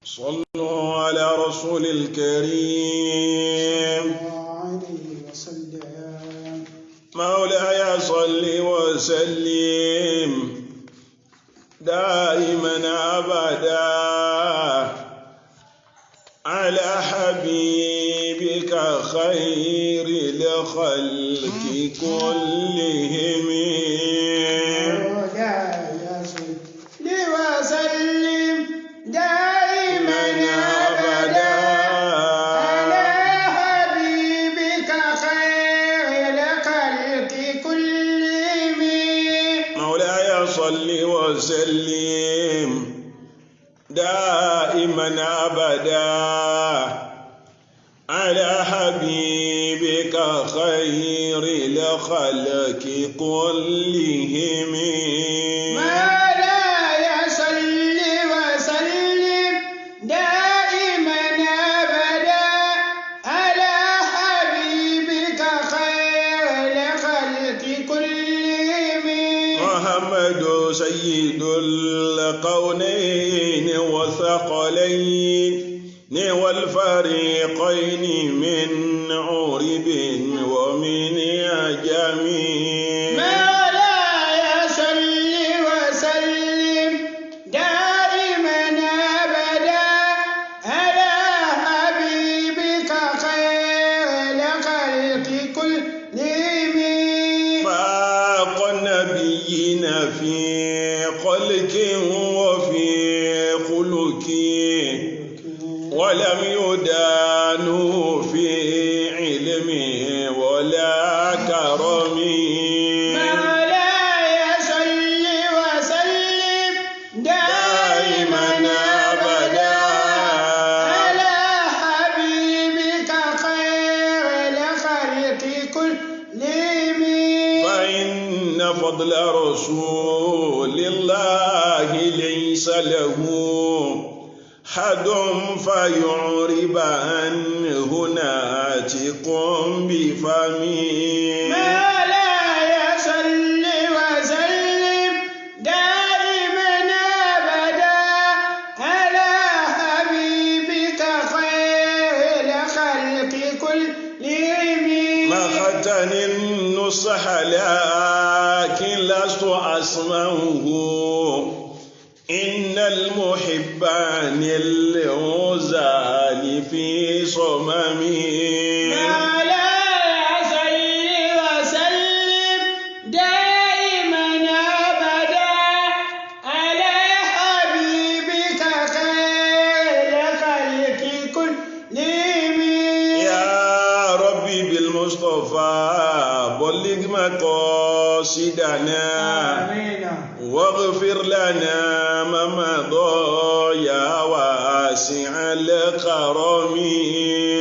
صلوا على رسول الكريم مولاي صل وسلم دائما أبدا على حبيبك خير الخلق كلهم وسلم دائما أبدا على حبيبك خير الخلق كلهم سيد القونين والثقلين والفريقين من عرب ومن عجم مولاي صل وسلم دائما أبدا على حبيبك خير الخلق كلهم فاق النبيين في خلق وفي خلق ولم يدانوا في علم ولا كرم مولاي صل وسلم دائما أبدا على حبيبك خير الخلق كلهم فإن فضل رسول الله ليس له حد فيعرب عنه ناتق بفمه مولاي صل وسلم دائما أبدا على حبيبك خير الخلق كلهم مختن النصح لكن لست أسمعه إن المحبان العزال في صممه مولاي صل وسلم دائما أبدا على حبيبك خير الخلق كلهم يا ربي بالمصطفى بلغ مقاصدنا واغفر لنا ما مضى يا واسع الكرم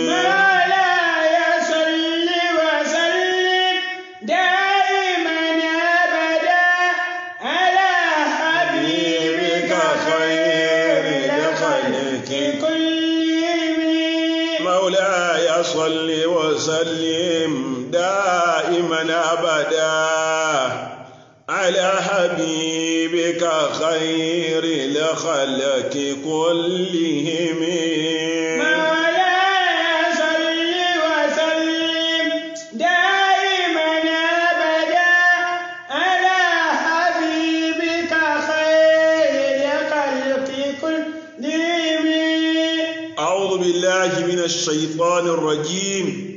مولاي صل وسلم دائما أبدا على حبيبك خير الخلق كلهم مولاي صل وسلم دائما أبدا على حبيبك خير الخلق كلهم مولاي صل وسلم دائما أبدا على حبيبك خير الخلق كلهم أعوذ بالله من الشيطان الرجيم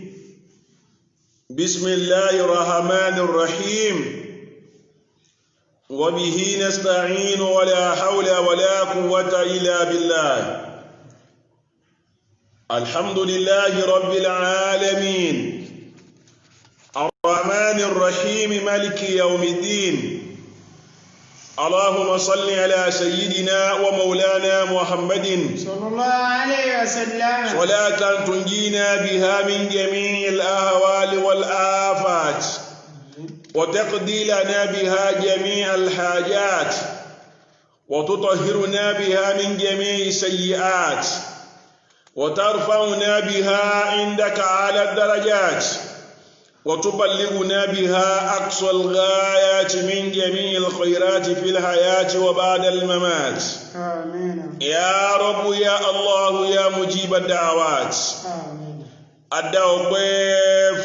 بسم الله الرحمن الرحيم وبه نستعين ولا حول ولا قوة إلا بالله الحمد لله رب العالمين الرحمن الرحيم مالك يوم الدين اللهم صل على سيدنا ومولانا محمد صلى الله عليه وسلم صلاة تنجينا بها من جميع الأهوال والآفات وتقضي لنا بها جميع الحاجات وتطهرنا بها من جميع السيئات وترفعنا بها عندك على الدرجات وتبلغنا بها أقصى الغايات من جميع الخيرات في الحياة وبعد الممات. آمين. يا رب يا الله يا مجيب الدعوات. آمين. أدعوك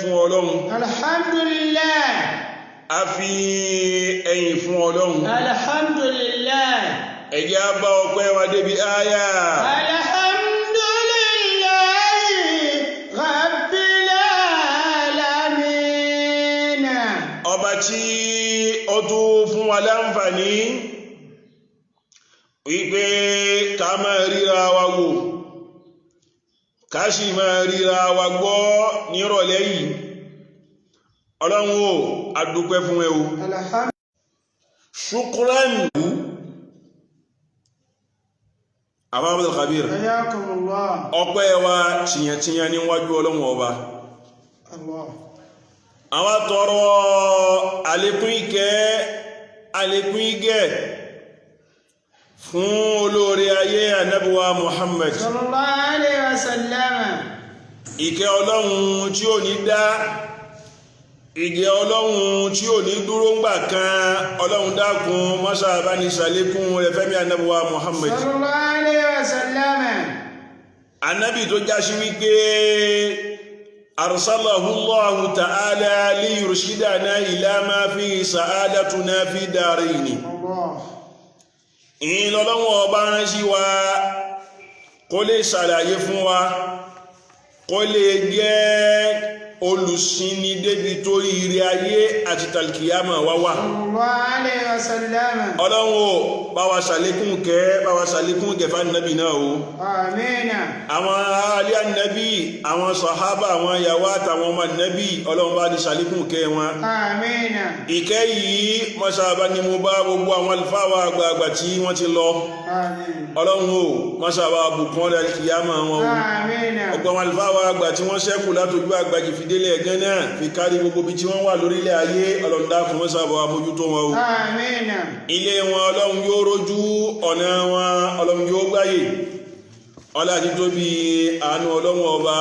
فولون. الحمد لله. أفي أي فولون. الحمد لله. إجابة وقوة بآية. الحمد لله رب العالمين. Ọba tí ó tún fún wa láǹfààní wípé ká máa ríra wa wò ká sì máa ríra wa gbọ́ nírọ̀lẹ́ yìí. Ọlọ́run o, a dúpẹ́ fún ẹ o. Shukran. Abdul Khabir. Ayakumullah. Ọpẹ́ wa tìyàntìyàn níwájú Ọlọ́run ọba. Allah. Àwa tọrọ àlékún ìkẹ́ àlékún ìgẹ̀ fún olóore ayé Ànábì wa Muhammad. Sallallahu alayhi wa sallam. Ìkẹ́ Ọlọ́run tí ò ní dá, ìgẹ̀ Ọlọ́run tí ò ní dúró ńgbà kan. Ọlọ́run dákun mọ́sá bá ní ṣàlékún rẹ̀ fẹ́mi Ànábì wa Muhammad. Sallallahu alayhi wa sallam. Ànábì tó jásí wípé أرسله الله تعالى ليرشدنا إلى ما فيه سعادتنا في دارين. إن الله وبارك kó lè ṣàlàyé fún wa, kó lè jẹ́ olùsìnni débi torí ire ayé àti tàlkìyàmà wá wà. Ọlọ́run o, bá wa ṣàlékún kẹ́, bá wa ṣàlékún kẹfà nàbì náà o. Àmín. Àwọn alẹ́ ànàbì, àwọn sàhábà, àwọn ìyàwó àtàwọn ọmọ ànàbì, Ọlọ́run bá ní ṣàlékún kẹ́ wọn. Àmín. Ìkẹ́ yìí mọ́ṣàbá ni mo bá gbogbo àwọn àlùfáà wa àgbààgbà tí wọ́n ti lọ. Àmín. Ọlọ́run o, mọ́ṣàbá bùkún ọ̀dà kìyàmà wọn o. Àmín. Gbogbo àwọn àlùfáà wa àgbà tí wọ́n ṣẹ́kù látojú àgbàjì fìdélé ẹ̀gán náà fi kárí gbogbo bí tí wọ́n wà lórílẹ̀ ayé. Ọlọ́run dákun mọ́ṣàbá àmójútó wọn o. Àmín. Ilé wọn Ọlọ́run yóò rojú, ọ̀nà wọn Ọlọ́run yóò gbáyè. Ọlá ti tóbi àánú Ọlọ́run ọba.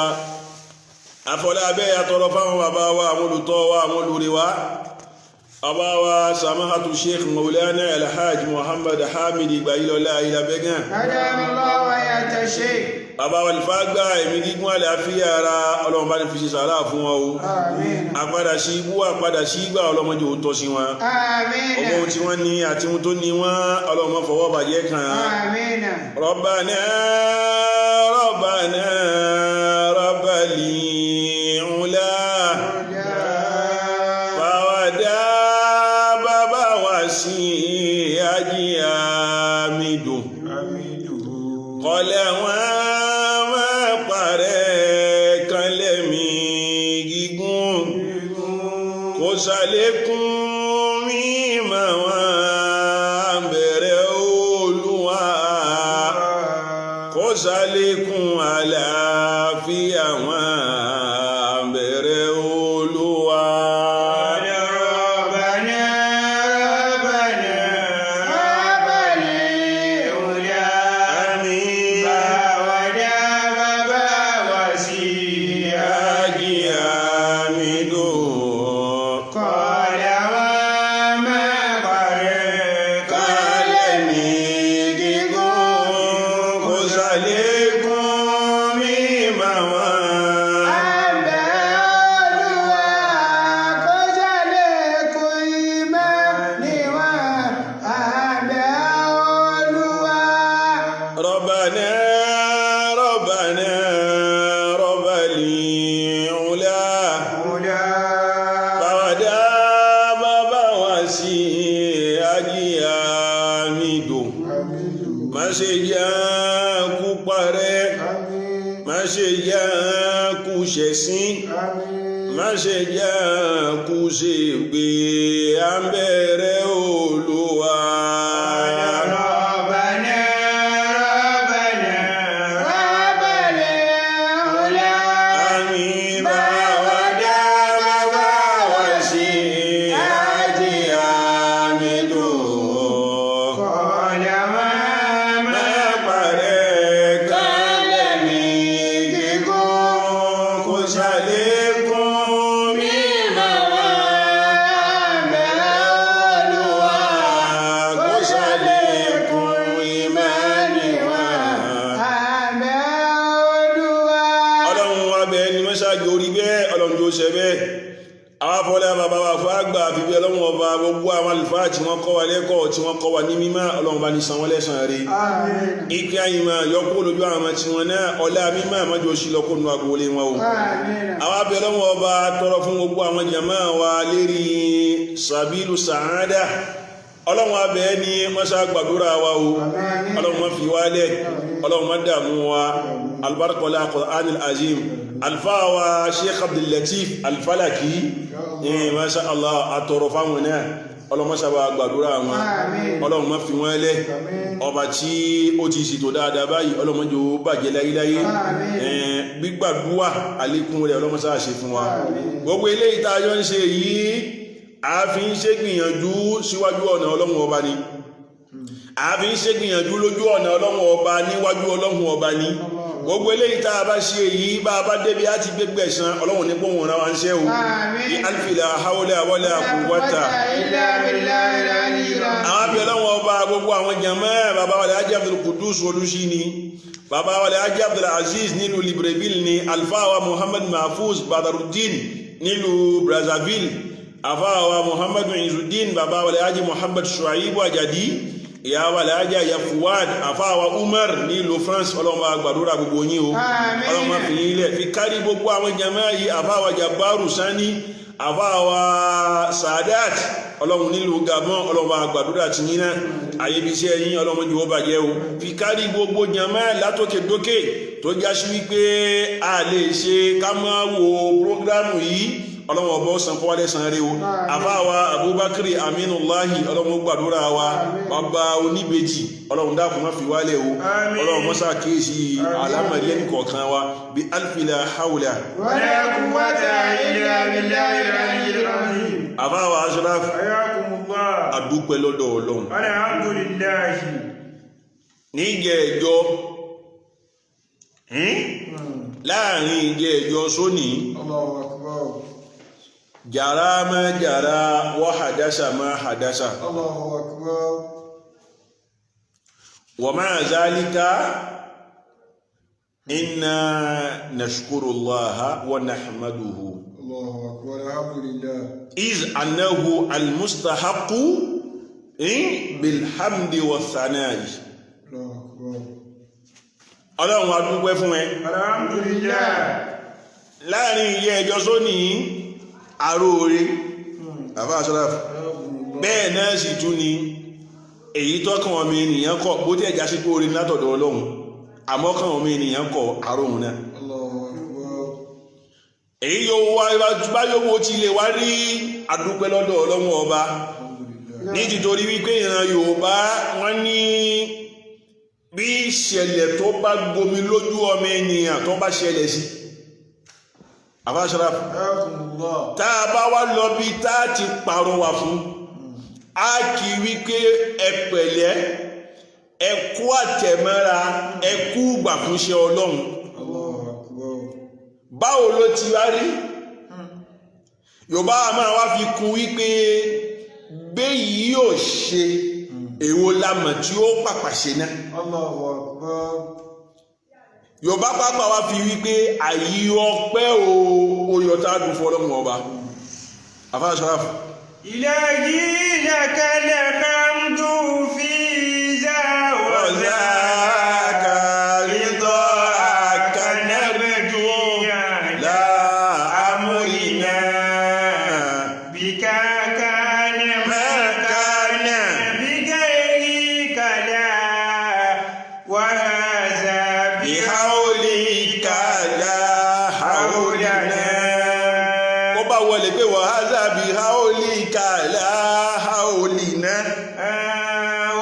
Àfọlá abẹ́ àtọrọ fáwọn bàbá wa, àwọn olùtọ́ wa, àwọn olùrí wa. Bàbá wa Samahatu Sheikh Maulana Alhaji Muhammad Hamid Ìgbàyílọ́lá Ìlàbẹ́gàn. Adamallahu wa yatashe. Bàbá wa Alfagba ẹ̀mí gígùn àlàáfíà ara Ọlọ́run bá ní fi ṣe sàárà fún wọn o. Àmín. Àpadà sí ibú, àpadà sí ìgbà Ọlọ́mọdé ò tọ́ sí wọn. Àmín. Ọmọ tí wọ́n ní àti ohun tó ní wọ́n Ọlọ́run fọwọ́ bàjẹ́ kan. Àmín. Rabbana Rabbana Rabbal ula. Fawada bàbá wa sí Haji Hamidu. Kọ́lẹ̀ wọn máa parẹ́ kan lẹ́mí gígùn. Kò ṣàlékún mímọ́ wọn bẹ̀rẹ̀ Olúwa. Kò ṣàlékún àlàáfíà wọn bẹ̀rẹ̀ Olúwa. Má ṣe jẹ́ kú ṣe gbé à ń bẹ̀rẹ̀ Olúwa. Ṣàlékún mímọ́ mọ́sáàjì orí bẹ́ẹ̀ ọlọ́run tó ṣe bẹ́ẹ̀ àwọn afọlẹ́ bàbá wa fún àgbà àfibí ọlọ́run ọba gbogbo àwọn àlùfáà tí wọ́n kọ́ wa lẹ́kọ̀ọ́ tí wọ́n kọ́ wa ní mímọ́ ọlọ́run bá ní san wọ́n lẹ́san rí ike àyìnmá yọkú lójú àwọn ọmọ tí wọn náà ọlá mímọ́ àmọ́jọ́ sí lọ́kọ́ nù agboolé wọn o àwọn abẹ́ ọlọ́run ọba tọrọ fún gbogbo àwọn jàmá wa lérí sàbílù sàádà ọlọ́run abẹ́ ní mọ́sá gbàdúrà wa o ọlọ́run má fi wálẹ̀ ọlọ́run má dààmú wa albarkola Qur'anil azim alfa wa Sheikh Abdul Latif Al-Falaki masha Allah atọrọ fáwọn náà ọlọ́run má sábà gbàdúrà wọn ọlọ́run má fi wọ́n lẹ̀ ọba tí ó ti ṣètò dáadáa báyìí ọlọ́run má jẹ́ ó bàjẹ́ láyéláyé gbígbàdúwà àlékún rẹ̀ ọlọ́run má sáà ṣe fún wa gbogbo eléyìí tá a jọ ń ṣe yìí a fi ń ṣe gbìyànjú síwájú ọ̀nà ọlọ́run ọba ni a fi ń ṣe gbìyànjú lójú ọ̀nà ọlọ́run ọba níwájú ọlọ́run ọba ni gbogbo eléyìí tá a bá ṣe yìí bá a bá débi á ti gbégbé ẹ̀san ọlọ́run ní pọ́n wọn ra wa ń ṣe o bí alfila hawla wala quwwata àwọn abẹ́ ọlọ́run ọba gbogbo àwọn jàmáà bàbá wàlẹ̀ Haji Abdul Qudus olùsí ni bàbá wàlẹ̀ Haji Abdul Aziz nílùú Libreville ni alfa wa Muhammad Mahfouz Badaruddin nílùú Brazzaville àfáàwà Muhammadu Izzuddin bàbá wàlẹ̀ Haji Muhammad Shuaibu Ajadi ìyá wàlẹ̀ Haji Yafuwad àfáàwà Umar ní ìlú France ọlọ́mọ àgbàdúrà gbogbo yín o ọlọ́mọ fìyín ilẹ̀ fi kárí gbogbo àwọn jàmáà yìí àfáàwà Jabbaru Sani àfáàwà Sadat ọlọ́run nílùú Gabon ọlọ́mọ àgbàdúrà ti yín náà àyèbíṣẹ́ yín ọlọ́mọ jù ó bàjẹ́ o fi kárí gbogbo jàmáà látòkè dókè tó jásí wípé a lè ṣe ká máa wo prógrámù yìí ọlọ́run ọba ọ̀sán kọ́ wálé san rí o àfáàwà Abubakar Aminullahi ọlọ́run gbàdúrà wa bàbá oníbejì ọlọ́run dákun má fi wálé o ọlọ́run mọ́sá kéèsì alámọ̀lẹ́ nìkọ̀ọ̀kan wa bí alfila hawla wala quwwata illa billahi al-aliyyil azim àfáàwà Ashraf ayakumullah adúpẹ́ lọ́dọ̀ ọlọ́run alhamdulillah níjẹ́ ẹjọ́ láàrin ìjẹ́ ẹjọ́ sóní Allahu akbar jàrá má jàrá wa hadasa má hadasa Allahu akbar wa ma'a zalika inna nashkurullaha wa nahmaduhu Allahu akbar alhamdulillah iz annahu almustahaqqu bilhamdi wa thana'i Allahu akbar ọlọ́run a dúpẹ́ fún ẹ alhamdulillah láàrin ìyẹ́ ẹjọ́ sóní àróore àfá Ashraf bẹ́ẹ̀ náà sì tún ni èyí tọ́kàn ọmọ ènìyàn kọ̀ bó tí ẹ̀já sí pé orin látọ̀dọ̀ ọlọ́run àmọ́kàn ọmọ ènìyàn kọ̀ àróhun náà èyí yóò wá bá yóò ti lè wá rí àdúpẹ́ lọ́dọ̀ ọlọ́run ọba ní títorí wípé ìran Yorùbá wọ́n ní bí ìṣẹ̀lẹ̀ tó bá gbomi lójú ọmọ ènìyàn tó bá ṣẹlẹ̀ sí Àfá Ashraf tá a bá wá lọ bí tá a ti pàrọwà fún a kì í wípé ẹ pẹ̀lẹ́ ẹ kú àtẹ̀mọ́ra ẹ kú gbà fún ṣe ọlọ́run báwo ló ti wá rí Yorùbá máa wá fi kún wípé gbé yìí ò ṣe èwo lamọ̀ tí ó pàpà ṣe náà Yorùbá pápá wá fi wípé àyí ọpẹ́ o oyọ̀tá dùn fọ́lọ́mù ọba Àfá Ashraf ilahi lakal hamdu fi za wa zaka ridaka narju la amrina bika kana ma kana bigayrika la wa hadha bihaulika la haulana ó bá wọlé pé wa hadha bihaulika la haulina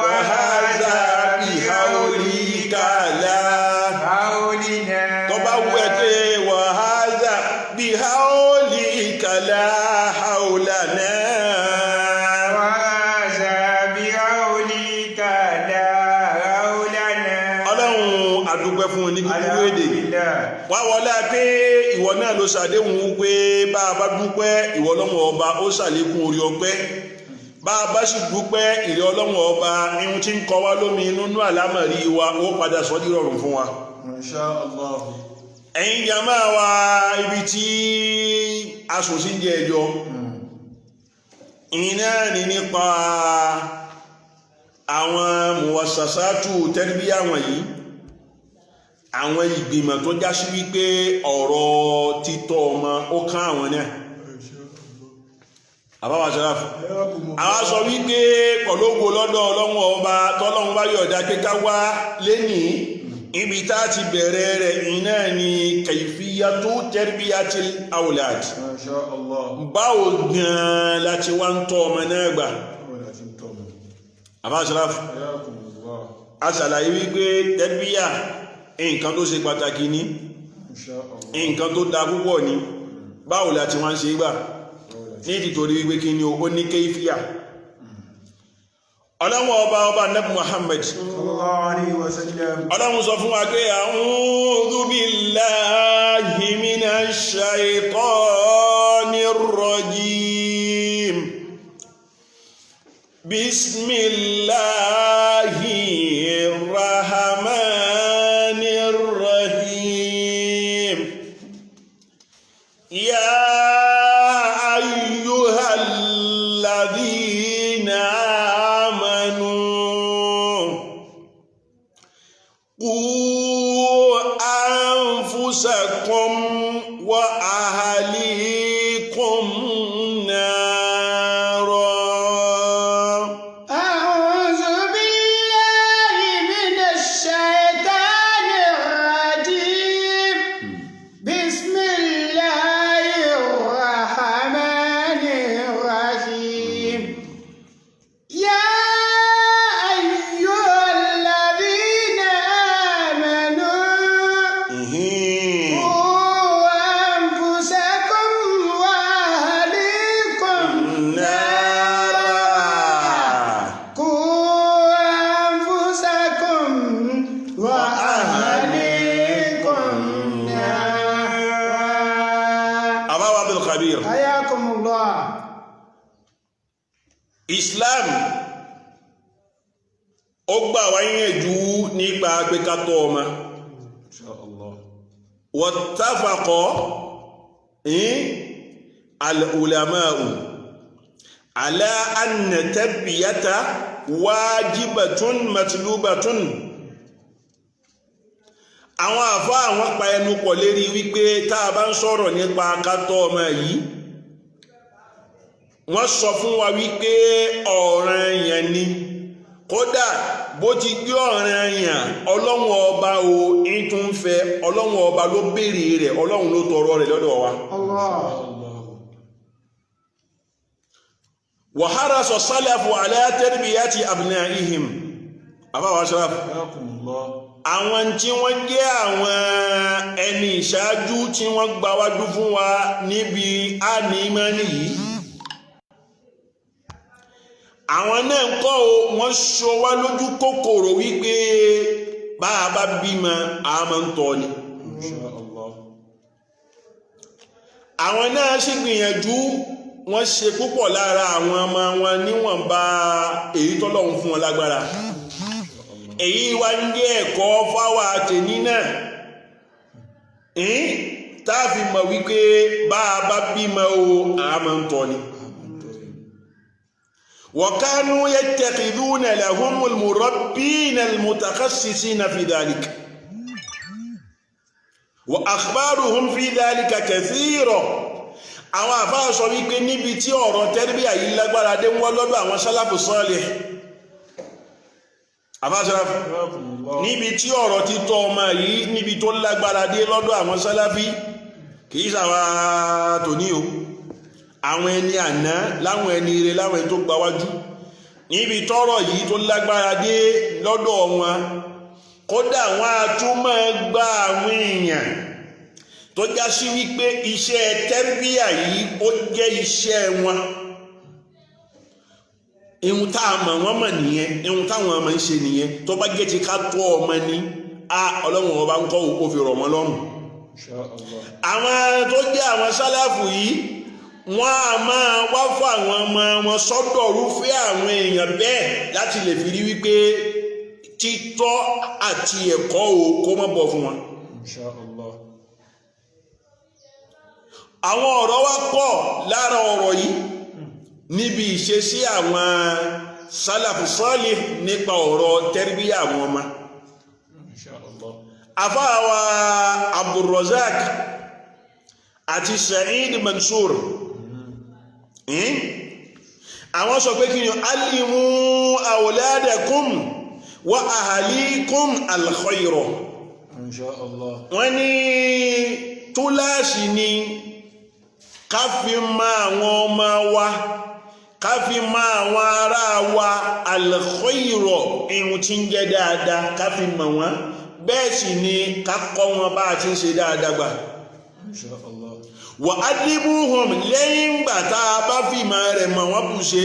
wa hadha bihaulika la haulina tó bá wọlé pé wa hadha bihaulika la haulana adúpẹ́ fún ní gbogbo èdè wá wọlé pé ìwọ náà ló ṣàdéhùn pé bá a bá dúpẹ́ ìwọ Ọlọ́run ọba ó ṣàlékún orí ọpẹ́ bá a bá sì dúpẹ́ ìrẹ Ọlọ́run ọba ihun tí ń kọ wá lómi nínú àlámọ̀rí wa ó padà sọ di rọrùn fún wa Insha Allah ẹ̀yin jàmáà wa ibi tí aṣòsí jẹ́ ẹjọ́ iná ní nípa àwọn muwassasatu tarbiyya wọ̀nyí, àwọn ìgbìmọ̀ tó já sí wípé ọ̀rọ̀ títọ́ ọmọ ó kàn àwọn náà. àbáwá Sharaf àwọn sọ wípé pọ̀lógbò lọ́dọ̀ ọlọ́run ọba tọ́lọ́run bá yọ̀ọ̀dá kíká wá lénìí ibi tá ti bẹ̀rẹ̀ rẹ̀ iná ni kayfiyatu tarbiyatil awlad. Masha Allah. báwo gan láti wá ń tọ́ ọmọ náà gbà. àbáwá Sharaf a ṣàlàyé wípé tarbiyya nǹkan tó ṣe pàtàkì ní, nǹkan tó dá púpọ̀ ní. báwo láti wá ń ṣe gbà ní títorí wípé kí ni ó ní kéfíà. ọlọ́run ọba Nabi Muhammad sallallahu alaihi wasallam ọlọ́run sọ fún wa pé a'udhu billahi minash shaytanir rajim bismillahir rahmanir rahim ya ayyuhalladhina أنفسكم وأهليكم نارا. أعوذ بالله من الشيطان الرجيم بسم الله الرحمن الرحيم يا Islam ó gbà wá níyànjú nípa pẹ́kátọ́ ọmọ. wattafaqa al-ulama'u ala anna tarbiyata wajibatun matlubatun. àwọn àfáà àwọn pa ẹnu pọ̀ lérí wípé tá a bá ń sọ̀rọ̀ nípa kátọ́ ọmọ yìí, wọ́n sọ fún wa wípé ọ̀ranyàn ni. kódà bó ti gbé ọ̀ranyàn, ọlọ́run ọba o ń tún fẹ́, ọlọ́run ọba ló béèrè rẹ̀, ọlọ́run ló tọrọ rẹ̀ lọ́dọ̀ wa. wa harasa salafu ala tarbiyati abnaihim. àbáwá Sharaf àwọn tí wọ́n jẹ́ àwọn ẹni ìṣáájú tí wọ́n gbáwájú fún wa níbi ànímánì yìí, àwọn náà ń kọ́ o, wọ́n sọ wá lójú kòkòrò wípé bá a bá bímọ a máa ń tọ́ ni. àwọn náà sì gbìyànjú, wọ́n ṣe púpọ̀ lára àwọn ọmọ wọn níwọ̀nba èyí tọ́lọ́run fún wọn lágbára. èyí wá ń jẹ́ ẹ̀kọ́ fáwa tèmi náà tá a fi mọ̀ wípé bá a bá bímọ o a máa ń tọ́ ni. وكانوا يتخذون لهم المربين المتخصصين في ذلك وأخبارهم في ذلك كثيرة. àwọn àfáà sọ wípé níbi tí ọ̀rọ̀ tẹ́rìbíyà yìí lágbára dé wọ́n lọ́dọ̀ àwọn sálàfù sọ́ọ̀lẹ̀. àfáà Sharaf níbi tí ọ̀rọ̀ títọ́ ọmọ yìí níbi tó lágbára dé lọ́dọ̀ àwọn sálàfì, kìí ṣàwà tòní o, àwọn ẹni àná láwọn ẹni ire láwọn ẹni tó gbáwájú, níbi tọ́rọ̀ yìí tó lágbára dé lọ́dọ̀ wọn. kódà wọn a tún máa gba àwọn èèyàn tó já sí wípé iṣẹ́ tẹ́rbíyà yìí ó jẹ́ iṣẹ́ wọn. ihun tá a mọ̀ wọ́n mọ̀ nìyẹn, ihun táwọn ọmọ ń ṣe nìyẹn. tó bá jẹ́ ti ká tọ́ ọmọ ní ọlọ́run ọba ń kọ́ ó fi rọ̀ wọ́n lọ́rùn. àwọn tó jẹ́ àwọn sálàfù yìí, wọ́n a máa wá fún àwọn ọmọ wọn sọ́dọ̀ rúfẹ́ àwọn èèyàn bẹ́ẹ̀ láti lè fi rí wípé títọ́ àti ẹ̀kọ́ o kó má bọ́ fún wọn. àwọn ọ̀rọ̀ wá pọ̀ lára ọ̀rọ̀ yìí níbi ìṣesí àwọn sálàfù sọ́ọ̀lì nípa ọ̀rọ̀ tẹ́rbíyà àwọn ọmọ. àfáàwà Abdulrazak àti Sa'id Mansur àwọn sọ pé kí ni alimu awladakum wa ahalikum alkhayra. wọ́n ní túláàsì ni ká fi mọ àwọn ọmọ wa ká fi mọ àwọn ará wa alkhayra irun tí ń jẹ́ dáadáa ká fi mọ̀ wọ́n bẹ́ẹ̀ sì ni ká kọ́ wọn bá a ti ń ṣe dáadáa gbà. wà á dìbò hàn lẹ́yìn ìgbà tá a bá fi ìmọ̀ rẹ̀ mọ̀ wọ́n kù ṣe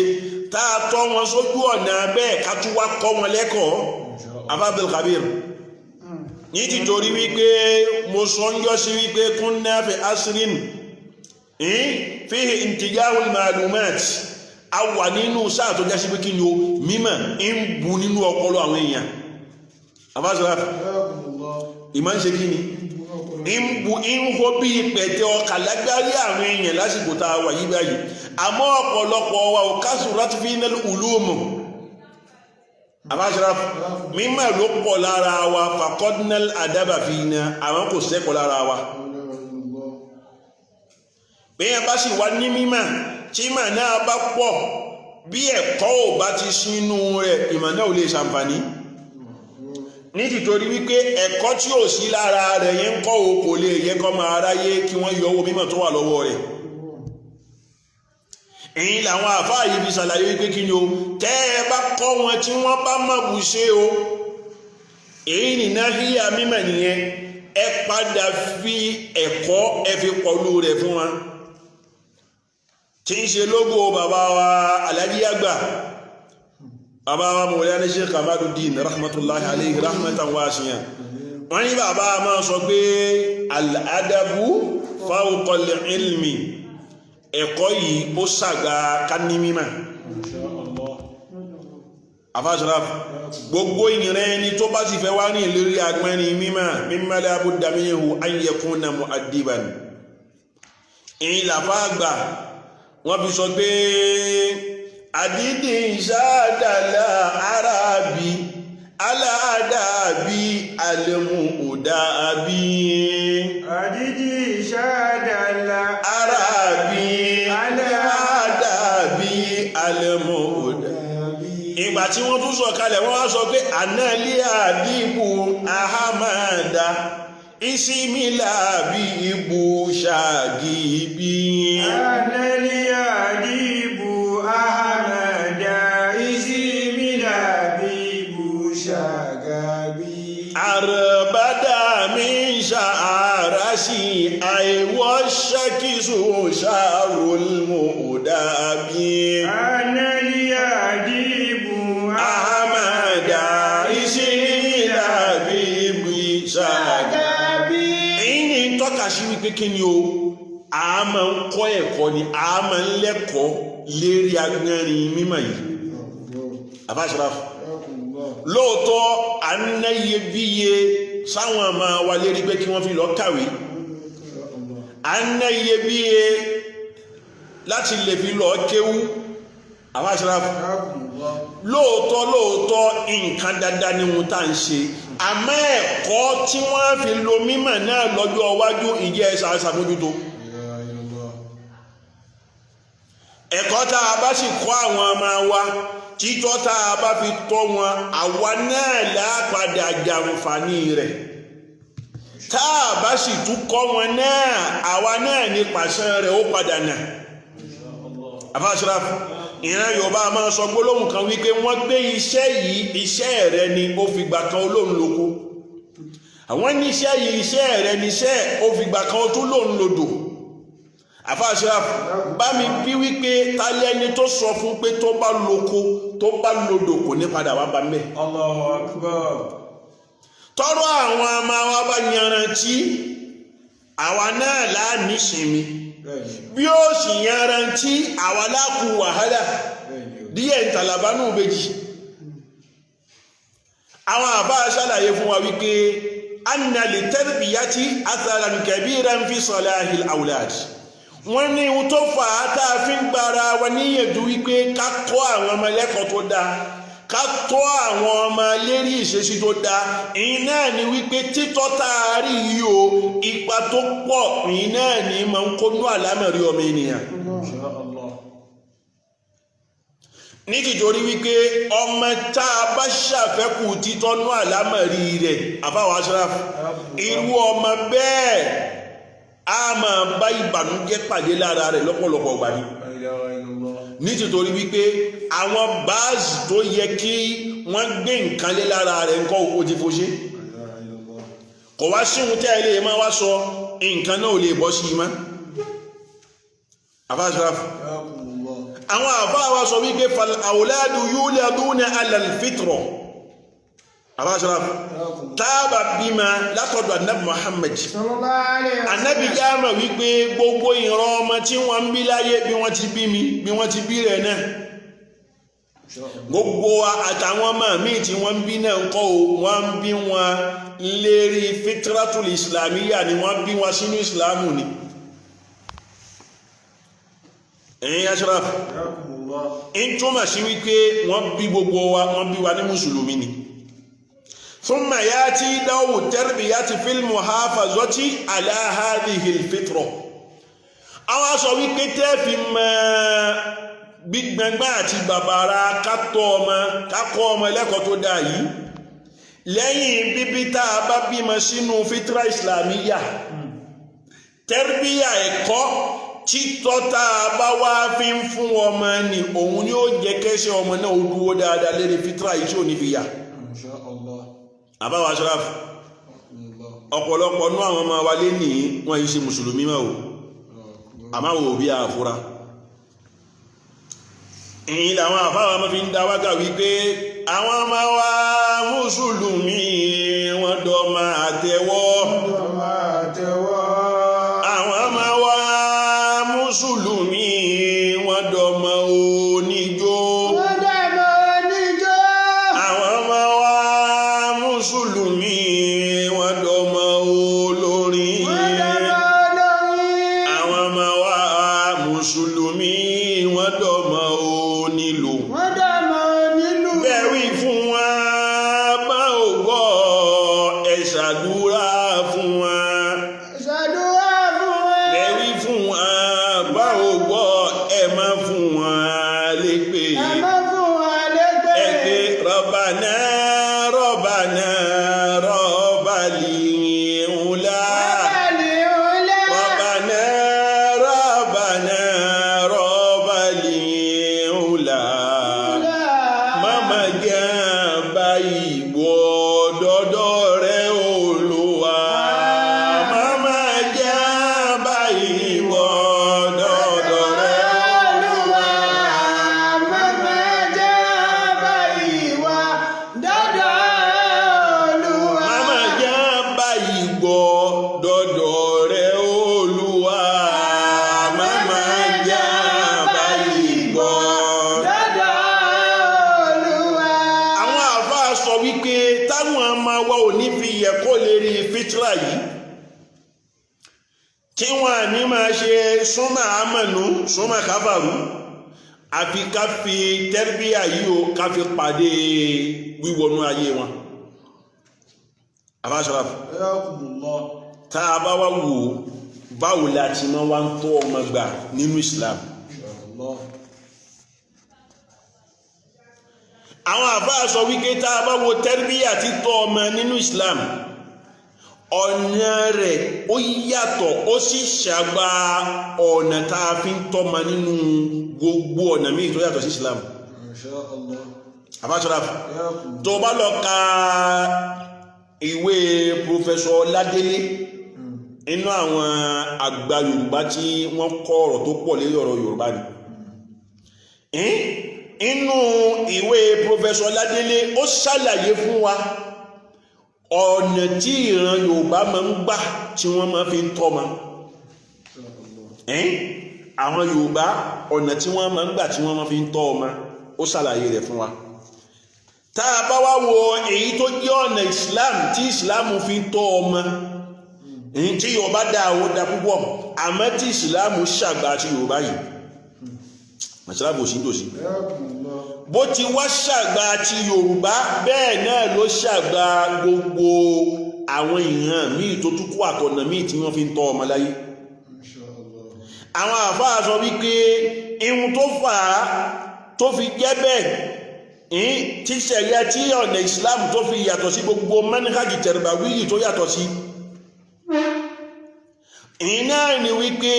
tá a tọ́ wọn sójú ọ̀nà bẹ́ẹ̀ ká tún wá kọ́ wọn lẹ́kọ̀ọ́. Abdul Kabir ní títorí wípé mo sọ ń yọ sí wípé kunna fi asrin fihi intijahul ma'lumat a wà nínú sáà tó jásí pé kí ni o mímọ̀ ń bu nínú ọpọlọ àwọn èèyàn. Abáṣọ́lá ìmọ̀ ń ṣe kí ni ń hó bí pẹ̀tẹ́ ọkà lágbárí àwọn èèyàn lásìkò tá a wà yí báyìí àmọ́ ọ̀pọ̀lọpọ̀ wa ò kasurat fina al-ulum. Abáṣọ́lá mímọ̀ ló pọ̀ lára wa faqadnal adaba fina àwọn kò sẹ́kọ̀ọ́ lára wa. bẹ́ẹ̀ bá sì wá ní mímọ̀ tí ìmọ̀ náà bá pọ̀ bí ẹ̀kọ́ ò bá ti sínú rẹ̀ ìmọ̀ náà ò lè ṣàǹfààní. ní tìtorí wípé ẹ̀kọ́ tí ò sí lára rẹ̀ yẹn ń kọ́ o kò lè yẹ kọ́ máa ráyé kí wọ́n yọ owó mímọ̀ tó wà lọ́wọ́ rẹ̀. èyí làwọn àfáà yìí fi ṣàlàyé wípé kí ni o tẹ́ ẹ bá kọ́ wọn tí wọ́n bá mọ̀ bù ṣe o èyí nìna híyà mímọ̀ nìyẹn ẹ padà fi ẹ̀kọ́ ẹ fi pọ̀lú rẹ̀ fún wa tí ń ṣe lógo bàbá wa Alhaji àgbà bàbá wa Mawlana Sheikh Kamaluddin rahmatullahi alayhi rahmatan wasi'a wọ́n ní bàbá máa sọ pé al-adabu fawqa al-ilmi ẹ̀kọ́ yìí ó ṣàgbà kání mímọ̀. Afáṣọ́lá gbogbo ìrìn ẹni tó bá sì fẹ́ wá ní ìlérí agbẹ́rin mímọ̀ la budda minhu an yakuna mu'addiban. ìyìn làfá àgbà wọ́n fi sọ pé àdídì ìṣáàdàlá arábí aláàdábí alẹ́mú òdábí àdídì ìṣáàdàlá arábí aláàdábí alẹ́mú òdábí. ìgbà tí wọ́n tún sọ kalẹ̀ wọ́n wá sọ pé ànálí àdìbò ahamada ìsímìlà bí ibù ṣàgìbí. ànálí àdìbò ahamada ìsímìlà bí ibù ṣàgàbí. àrùbádà mi ṣàárásì àìwọ́ ṣẹ́kìsù ṣàrùlmù òdàbí. ànálí àdìbò ahamada ìsímìlà bí ibù ṣàgàbí. èyí ni tọ́ka sí wípé kí ni o a máa ń kọ́ ẹ̀kọ́ ni a máa ń lẹ́kọ̀ọ́ lérí agbẹ́rin mímọ̀ yìí. Àfáṣọ́lá lóòótọ́ à ń ná iyebíye sáwọn ọmọ wa lérí pé kí wọ́n fi lọ kàwé à ń ná iyebíye láti lè fi lọ kéwú. Àfáṣọ́lá lóòótọ́ nǹkan dáadáa ni wọ́n tá ń ṣe àmọ́ ẹ̀kọ́ tí wọ́n fi lo mímọ̀ náà lọ́jọ́ iwájú ìjẹ́ ẹ̀sà àṣàmójútó. ẹ̀kọ́ tá a bá sì kọ́ àwọn ọmọ wa títọ́ tá a bá fi tọ́ wọn àwa náà lápadà jàǹfààní rẹ̀ tá a bá sì tún kọ́ wọn náà àwa náà ní pàṣán rẹ̀ ó padà nà. Àfáṣọ́lá ìran Yorùbá máa sọ gbólóhùn kan wípé wọ́n gbé iṣẹ́ yìí iṣẹ́ rẹ̀ ni ó fi gbà kan olóhùn lóko àwọn ní iṣẹ́ yìí iṣẹ́ rẹ̀ ni iṣẹ́ ó fi gbà kan tún lóhùn lodò. Àfáṣọ́lá bá mi bí wípé tálẹ́ni tó sọ fún pé tó bá lóko tó bá lodò kò ní padà wá bá mẹ́. Allahu Akbar. tọrọ àwọn ọmọ wa bá yanrantí àwa náà láàní sinmi bí ó sì yanrantí àwa láàkú wàhálà díẹ̀ ìtàlàbánú bèjì. àwọn àbá ṣàlàyé fún wa wípé anna li tarbiyati atharan kabiran fi salahil awlad wọ́n ní ohun tó fà á tá a fi ń gbára wa níyànjú wípé ká tọ́ àwọn ọmọ ẹlẹ́kọ̀ọ́ tó dáa, ká tọ́ àwọn ọmọ lérí ìṣesí tó dáa. ìyìn náà ni wípé títọ́ tá a rí yìí o, ipa tó pọ̀ ìyìn náà ni máa ń kónú àlámọ̀rí ọmọ ènìyàn. nítorí wípé ọmọ tá a bá ṣàfẹ́kù títọ́nú àlámọ̀rí rẹ̀ àfáwọn Ashraf, irú ọmọ bẹ́ẹ̀ a máa bá ìbànújẹ́ pàdé lára rẹ̀ lọ́pọ̀lọpọ̀ gbà ní. nítorí wípé àwọn báàsì tó yẹ kí wọ́n gbé nǹkan lé lára rẹ̀ nǹkan òkú ti fòṣe, kò wá síhun tẹ́ ilé máa wá sọ nǹkan náà ò lè bọ́ sí i mọ́. àfáà Ashraf, àwọn àfáà wa sọ wípé fal awladu yuladuna ala al-fitra. àfáà Ashraf, táàbà bímọ látọ̀dọ̀ anabi Muhammad, anabi jáàmà wípé gbogbo ìran ọmọ tí wọ́n ń bí láyé bí wọ́n ti bí mi bí wọ́n ti bí rẹ̀ náà, gbogbo àtàwọn ọmọ míì tí wọ́n ń bí náà ń kọ́ o, wọ́n ń bí wọn lérí fitratul islamiyya ni wọ́n bí wọn sínú islamu ni. ẹ̀yin Ashraf, ń túmọ̀ sí wípé wọ́n bí gbogbo wa, wọ́n bí wa ní mùsùlùmí ni. ثم ياتي دور التربية في المحافظة على هذه الفطرة. àwọn sọ wípé tẹ́ fi mọ gbígbẹ́ngbẹ́ àti bàbára kátọ́ ọmọ kákọ́ ọmọ ẹlẹ́kọ̀ọ́ tó dáa yìí lẹ́yìn bíbí tá a bá bímọ sínú fitra islamiyya, tẹ́rbíyà ẹ̀kọ́ títọ́ tá a bá wá fi ń fún ọmọ ni òun ni ó jẹ́ kẹ́sẹ̀ ọmọ náà ó dúró dáadáa lérí fitra yìí tí ò ní fi yà. àbáwọ̀ Ashraf, ọ̀pọ̀lọpọ̀ nú àwọn ọmọ wa lé ní wọ́n yìí ṣe mùsùlùmí mọ́ o, àmáwò bí i àfúra. ìyìn làwọn àfáwà mọ́ fi ń dá wákà wípé àwọn ọmọ wa mùsùlùmí wọ́n dọ́mọ àtẹ́wọ́, àwọn ọmọ wa mùsùlùmí wọ́n dọ́mọ oníjó, àwọn ọmọ wa mùsùlùmí wọ́n dọ́mọ olórin, àwọn ọmọ wa mùsùlùmí wọ́n dọ́mọ onílù. bẹ̀rí fún wa bá ò gbọ́ ẹ ṣàdúrà fún wa, bẹ̀rí fún wa bá ò gbọ́ ẹ má fún wa lépè, ẹ pé Rabbana Rabbana Rabbal ula, Rabbana Rabbana Rabbal ula. Mama jẹ́ báyìí wọ dọ́dọ̀ rẹ̀ Olúwa, mama jẹ́ báyìí wọ dọ́dọ̀ rẹ̀ Olúwa, Mama jẹ́ báyìí wá dọ́dọ̀ Olúwa. mama jẹ́ báyìí wọ dọ́dọ̀ rẹ̀ Olúwa, mama jẹ́ báyìí wọ. Dọ́dọ̀ Olúwa. àwọn àfáà sọ wípé táwọn ọmọ wa ò ní fi yẹ kó lè rí fitra yìí, tí wọn ní máa ṣe súnmọ́ àmọ̀nù súnmọ́ káfàrú, àfi ká fi tẹ́rbíyà yìí o ká fi pàdé wíwọnú ayé wọn. àfáà Ashraf, tá a bá wá wò ó báwo la ti máa wá ń tọ́ ọmọ gbà nínú Islam. àwọn àfáà sọ wípé tá a bá wo tẹ́rbíyà títọ́ ọmọ nínú Islam, ọ̀nà rẹ̀ ó yàtọ̀ ó sì ṣàgbà ọ̀nà tá a fi ń tọ́mọ nínú gbogbo ọ̀nà míì tó yàtọ̀ sí Islam. àfáà Ashraf, tó bá lọ ka ìwé Professor Ládélé, inú àwọn àgbà Yorùbá tí wọ́n kọ ọ̀rọ̀ tó pọ̀ lórí ọ̀rọ̀ Yorùbá ni, inú ìwé Professor Ládélé ó ṣàlàyé fún wa ọ̀nà tí ìran Yorùbá máa ń gbà tí wọ́n máa fi ń tọ́mọ. àwọn Yorùbá ọ̀nà tí wọ́n máa ń gbà tí wọ́n máa fi ń tọ́ ọmọ ó ṣàlàyé rẹ̀ fún wa. tá a bá wá wo èyí tó jẹ́ ọ̀nà Islam tí Islam fi ń tọ́ ọmọ, èyí tí Yorùbá dá ó dá púpọ̀ àmọ́ tí ìsìláàmù ṣàgbà àti Yorùbá yìí màṣálàbò sí tòsí bó ti wá ṣàgbà àti Yorùbá bẹ́ẹ̀ náà ló ṣàgbà gbogbo àwọn ìran míì tó tún kó àtọ̀nà míì tí wọ́n fi ń tọ́ ọmọ láyé àwọn àfáà sọ wípé ihun tó fà á tó fi jẹ́ bẹ́ẹ̀ tí ṣẹ̀ríà tí ọ̀nà Islam tó fi yàtọ̀ sí gbogbo manhaj tarbawiyyi tó yàtọ̀ sí iná ni wípé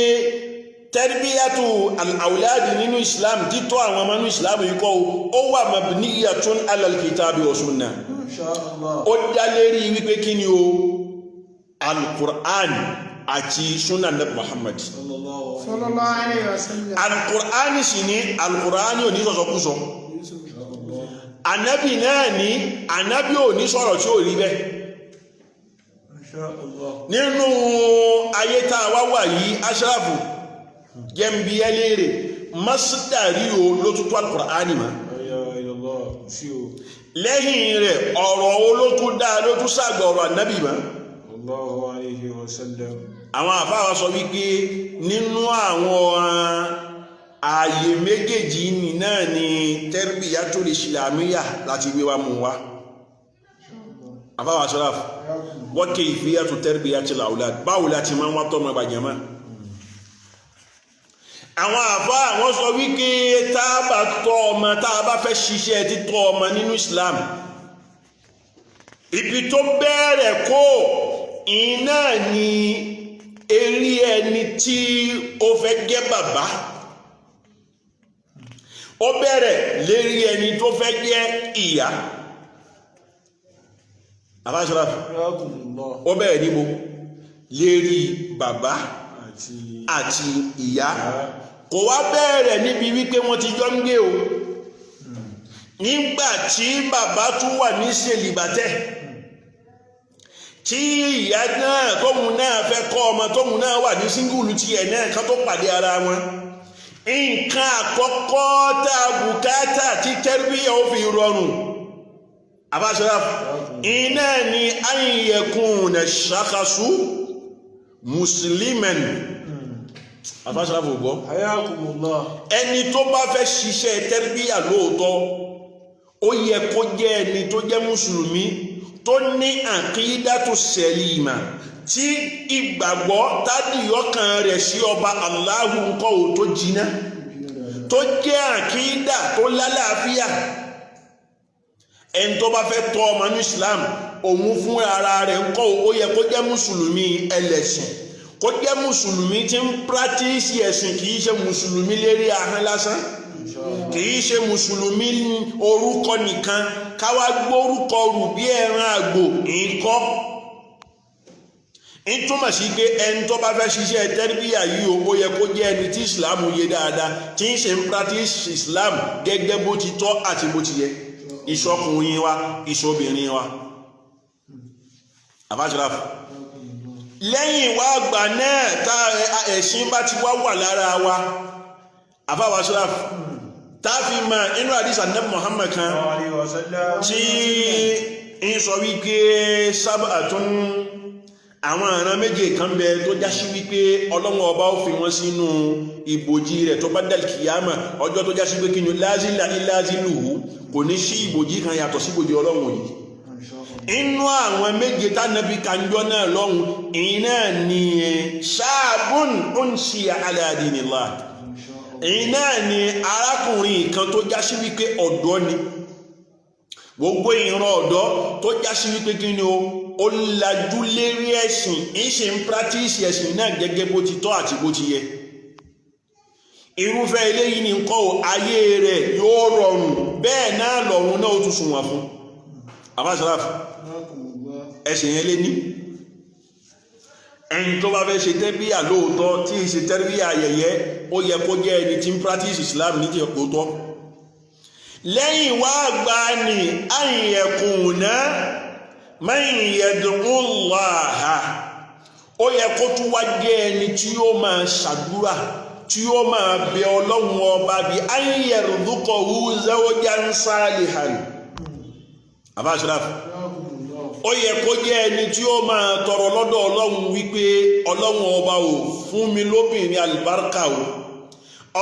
tarbiyatu al-awlad nínú Islam títọ́ àwọn ọmọ nínú Islam yìí kọ́ ó wà mabniyatun ala al-kitabi wa sunnah ó dá lérí wípé kí ni o al-Qur'an àti sunnah Nabi Muhammad sallallahu alaihi wasallam. al-Qur'an sì ní al-Qur'an ò ní sọ̀sọ̀kúsọ Ànábì náà ní Ànábì ò ní sọ̀rọ̀ tí ò rí bẹ́ẹ̀ nínú ayé tá a wá wà yìí aṣáàfù jẹ́mbi ẹlẹ́rẹ̀ masdari o ló tútù al-Qur'ani ma lẹ́yìn rẹ̀ ọ̀rọ̀ o ló tún dá ló tún sàgbà ọ̀rọ̀ Ànábì ma àwọn àfáà sọ wípé nínú àwọn ààyè méjèèjì ní náà ni tarbiyatul islamiyya láti gbé wa mú wa àfáà Sharaf wa kayfiyatu tarbiyatil awlad báwo láti máa ń wá tọ́mọ bàjẹ́má àwọn àfáà wọ́n sọ wípé tá a bá tọ́ ọmọ tá a bá fẹ́ ṣiṣẹ́ títọ́ ọmọ nínú Islam ibi tó bẹ̀rẹ̀ kó iná ni eré ẹni tí ó fẹ́ jẹ́ bàbá ó bẹ̀rẹ̀ lérí ẹni tó fẹ́ jẹ́ ìyá àbáṣọ́lá ó bẹ̀rẹ̀ níbo lérí bàbá àti ìyá kò wá bẹ̀rẹ̀ níbi wípé wọ́n ti jọ ń gbé o nígbà tí bàbá tún wà ní sèlìbàtẹ́ tí ìyá náà tóhun náà fẹ́ kọ́ ọmọ tóhun náà wà ní síngùlù tí ẹ̀ náà ká tó pàdé ara wọn nǹkan àkọ́kọ́ tá a bùkátà tí tẹ́rbíyà ó fi rọrùn àbáṣọ́lá iná ni an yakuna shakhsu musliman àbáṣọ́lá fò gbọ́ ẹni tó bá fẹ́ ṣiṣẹ́ tẹ́rbíyà lóòótọ́ ó yẹ kó jẹ́ ẹni tó jẹ́ mùsùlùmí tó ní àkídàtu sẹ̀lìmà tí ìgbàgbọ́ tádìyọ́kàn rẹ̀ sí ọba Allahu ńkọ́ ò tó jiná tó jẹ́ àkídà tó lálàáfíà ẹni tó bá fẹ́ tọ́ ọmọ ní Islam òun fún ara rẹ̀ ńkọ́ ó yẹ kó jẹ́ mùsùlùmí ẹlẹ́sìn kó jẹ́ mùsùlùmí tí ń pírátìsì ẹ̀sìn kìí ṣe mùsùlùmí lérí ahọ́n lásán kìí ṣe mùsùlùmí orúkọ nìkan káwá gbórúkọ rù bí ẹran àgbò nǹkọ́ ń túmọ̀ sí pé ẹni tó bá fẹ́ ṣiṣẹ́ tẹ́rbíyà yìí ó yẹ kó jẹ́ ẹni tí Islam yé dáadáa tí ń ṣe ń practice Islam gẹ́gẹ́ bó ti tọ́ àti bó ti yẹ ìṣọkùnrin wa ìṣobìnrin wa àbájọ́láfù lẹ́yìn wá àgbà náà tá ẹ̀sìn bá ti wá wà lára wa àbáwáṣọ́láfù táàfi ma inú àdísà Ànábì Muhammad kan tí ń sọ wípé sábàtún àwọn àrán méje kan bẹ tó jásí wípé Ọlọ́run ọba ó fi wọ́n sínú ìbòjì rẹ̀ tó bá dal kìyàmà ọjọ́ tó jásí pé kí ni lázìlá ìlázìlùhù kò ní sí ìbòjì kan yàtọ̀ sí ìbòjì Ọlọ́run yìí inú àwọn méje tánàbí kanjọ́ náà lọ́hùn iná ni ṣáàbùn unsiya ala dinillah iná ni arákùnrin kan tó jásí wípé ọ̀dọ́ ni gbogbo ìran ọ̀dọ́ tó jásí wípé kí ni ó lajú lérí ẹ̀sìn ìṣe ń practice ẹ̀sìn náà gẹ́gẹ́ bó ti tọ́ àti bó ti yẹ irúfẹ́ eléyìí ni nǹkan ayé rẹ̀ yóò rọrùn bẹ́ẹ̀ náà lọ́rùn náà ó tún sùn wà fún àbáṣáláfù ẹ̀sìn yẹn lé ní ẹni tó bá fẹ́ ṣe tẹ́rbíyà lóòótọ́ tí ì ṣe tẹ́rbíyà ayẹyẹ ó yẹ kó jẹ́ ẹni tí ń practice Islam ní tòótọ́ lẹ́yìn wá gbà ní àyẹ̀kùnà man yad'ullaha ó yẹ kó tún wá jẹ́ ẹni tí ó máa ṣàdúrà tí ó máa bẹ Ọlọ́run ọba bí an yarzuqahu zawjan salihan àbáṣáláfù ó yẹ kó jẹ́ ẹni tí ó máa tọrọ lọ́dọ̀ Ọlọ́run wípé Ọlọ́run ọba ò fún mi lóbìnrin àlùbáríkà o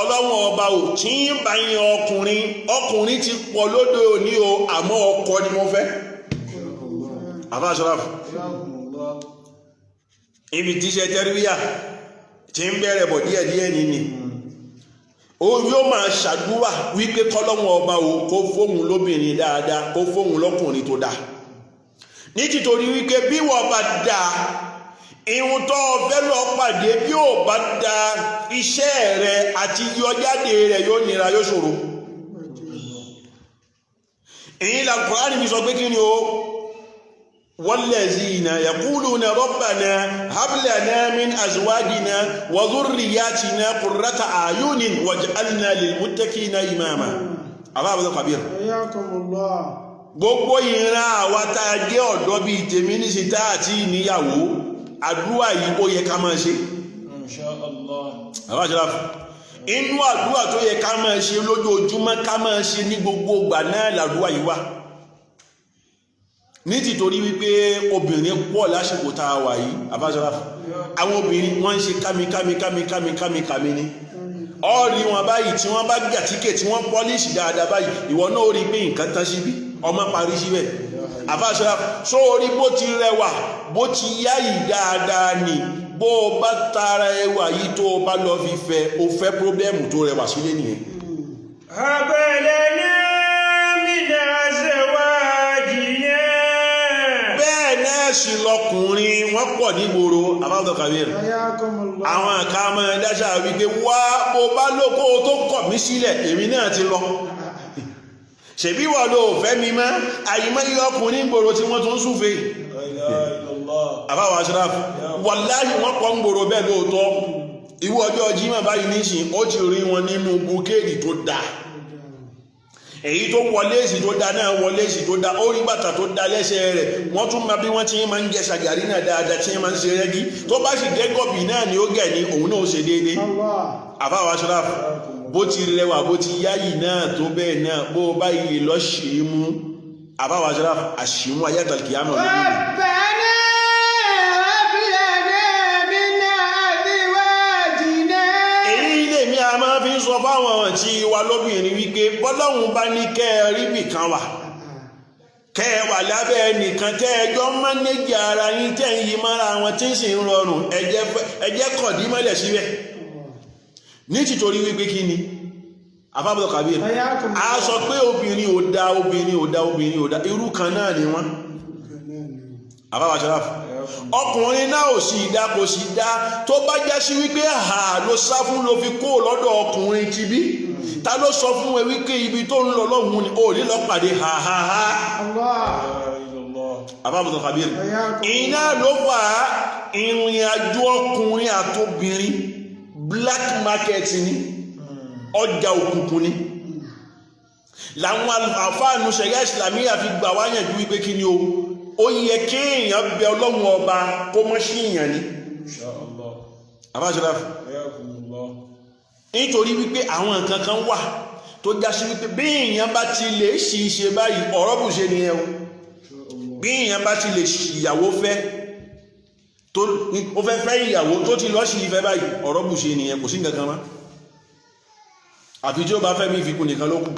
Ọlọ́run ọba ò tí ń bá yín ọkùnrin ti pọ̀ lóde òní o àmọ́ ọkọ ni mo fẹ́. àfáàṣọ́láfù ibi tíṣẹ́ tẹ́ríwíyà tí ń bẹ̀rẹ̀ bọ̀ díẹ̀díẹ̀ nìní ó yóò máa ṣàdúrà wípé kọ́lọ́run ọba ò kó fóun lóbìnrin dáadáa kó fóun lọ́kùnrin tó dáa nítorí wípé bí wọ́n bá dáa ìhun tó fẹ́ lọ pàdé bí ò bá dáa iṣẹ́ rẹ àti yọjáde rẹ yóò nira yóò ṣòro. èyí la Kùránì mi sọ pé kí ni o wallazina yaquluna rabbana hab lana min azwajina wa dhurriyyatina qurrata a'yunin waj'alna lil muttaqina imama. àbábọ̀ kàbíyà. gbogbo ìran àwa tá a jẹ́ ọ̀dọ́ bíi tèmi ní ṣe tá àti ìníyàwó àdúrà yìí ó yẹ ká máa ṣe. Insha Allah. àbájára inú àdúrà tó yẹ ká máa ṣe lójoojúmọ́ ká máa ṣe ní gbogbo ìgbà náà làdúrà yìí wà. ní tìtorí wípé obìnrin pọ̀ lásìkò tá a wà yìí àbájára àwọn obìnrin wọ́n ń ṣe kámi ni ọ̀rí wọn báyìí tí wọ́n bá gàtíkè tí wọ́n pọ́líṣì dáadáa báyìí ìwọ náà ó rí pé nǹkan tán síbí ọmọ parí síbẹ̀ àbáṣọ́ra sórí bó ti rẹwà bó ti yá yìí dáadáa ni bó o bá tara ẹwà yìí tó o bá lọ fi fẹ́ o fẹ́ pírọ́blẹ́mù tó rẹwà sílé nìyẹn. abẹ́lẹ̀ ní mídà ṣèwádìí bẹ́ẹ̀ náà sì lọkùnrin wọ́n pọ̀ nígboro àbáwọ̀ kàwéèrè àwọn àkàmọ́ ẹ̀dáṣà wípé wá bó bá lóko tó kọ̀ mí sílẹ̀ èmi náà ti lọ ṣèbí wà ló fẹ́ mi mọ́ àyímọ́ yí ọkùnrin gbòrò tí wọ́n tún súnfẹ́ àbáwọ̀ aṣíráfù wàláhì wọ́n pọ̀ ń gbòrò bẹ́ẹ̀ lóòótọ́ ìwọ ọjọ́ Jímọ̀ báyìí níṣìn ó ti rí wọn nínú bùkéèdì tó dá èyí tó wọlé èsì tó dá náà wọlé èsì tó dá ó rí bàtà tó dá lẹ́sẹ̀ rẹ̀ wọ́n tún máa bí wọ́n ti máa ń jẹ ṣàgàrí náà dáadáa tí wọ́n máa ń ṣe rẹ́gí tó bá sì jẹ́ gọ̀bì náà ni ó gẹ̀ ní òun náà ó ṣe déédéé àbáwọ̀ aṣíráfù bó ti rẹwà bó ti yáyì náà tó bẹ́ẹ̀ náà bó bá ilé lọ ṣe é mú àbáwọ̀ aṣíráfù àṣìmú ayátàlì àmọ̀ lórí a máa fi ń sọ fáwọn tí wa lóbìnrin wípé bọ́lọ́hun bá ní kẹ́ẹ̀rí bìkan wà kẹ́ẹ̀wà lábẹ́ ẹnìkan tẹ́ẹjọ́ mánéjì ara yín tẹ́ ń yí mára wọn tí ń sì ń rọrùn ẹjẹ́ kọ̀dí mọ́lẹ̀ síbẹ̀ ní títorí wípé kí ni afábọ̀ kàbí a sọ pé obìnrin ò dá irú kan náà ni wọ́n afábọ̀ aṣọ́ráfù ọkùnrin náà ò sì dá kò sì dá tó bá já sí wípé ha ló sá fún ló fi kó lọ́dọ̀ ọkùnrin ti bí ta ló sọ fún ẹ wípé ibi tó ń lọ lọ́hùn ni ò ní lọ pàdé ha àbábọ̀tọ̀ kàbíyèr iná ló fà á ìrìn àjò ọkùnrin àtobìnrin black market ni ọjà òkùnkùn ni làwọn àfáànù ṣẹ̀ríà ìsìlámíyà fi gbà wáyànjú wípé kí ni o ó yẹ kéèyàn bẹ Ọlọ́run ọba kó mọ́ sí ìyàn ní àbáṣọ́lá nítorí wípé àwọn nǹkan kan wà tó já sí wípé bí èèyàn bá ti lè ṣì ṣe báyìí ọ̀rọ̀ bù ṣe nìyẹn o bí èèyàn bá ti lè ìyàwó fẹ́ ó fẹ́ fẹ́ ìyàwó tó ti lọ́ sí ìfẹ́ báyìí ọ̀rọ̀ bù ṣe nìyẹn kò sí nǹkan kan mọ́ àfi tí ó bá fẹ́ mí ìfikún nìkan ló kù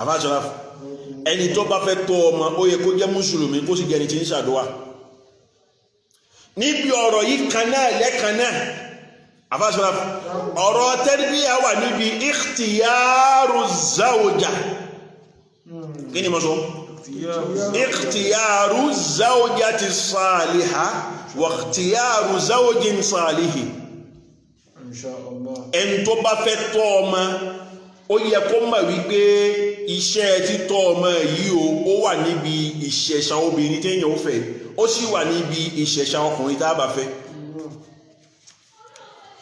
àbáṣọ́lá ẹni tó bá fẹ́ tọ́ ọmọ ó yẹ kó jẹ́ mùsùlùmí kó sì jẹ́ ẹni tí ń ṣàdúwà níbi ọ̀rọ̀ yìí kan náà lẹ́kan náà àfáṣọ́lá ọ̀rọ̀ tẹ́rìbíyà wà níbi ikhtiyaru zawja kí ni mo sọ ikhtiyaru zawjati saliha wa ikhtiyaru zawjin salihi ẹni tó bá fẹ́ tọ́ ọmọ ó yẹ kó mọ̀ wípé iṣẹ́ títọ́ ọmọ yìí ó wà níbi ìṣẹ̀ṣà obìnrin téèyàn ó fẹ́ ó sì wà níbi ìṣẹ̀ṣà ọkùnrin tá a bá fẹ́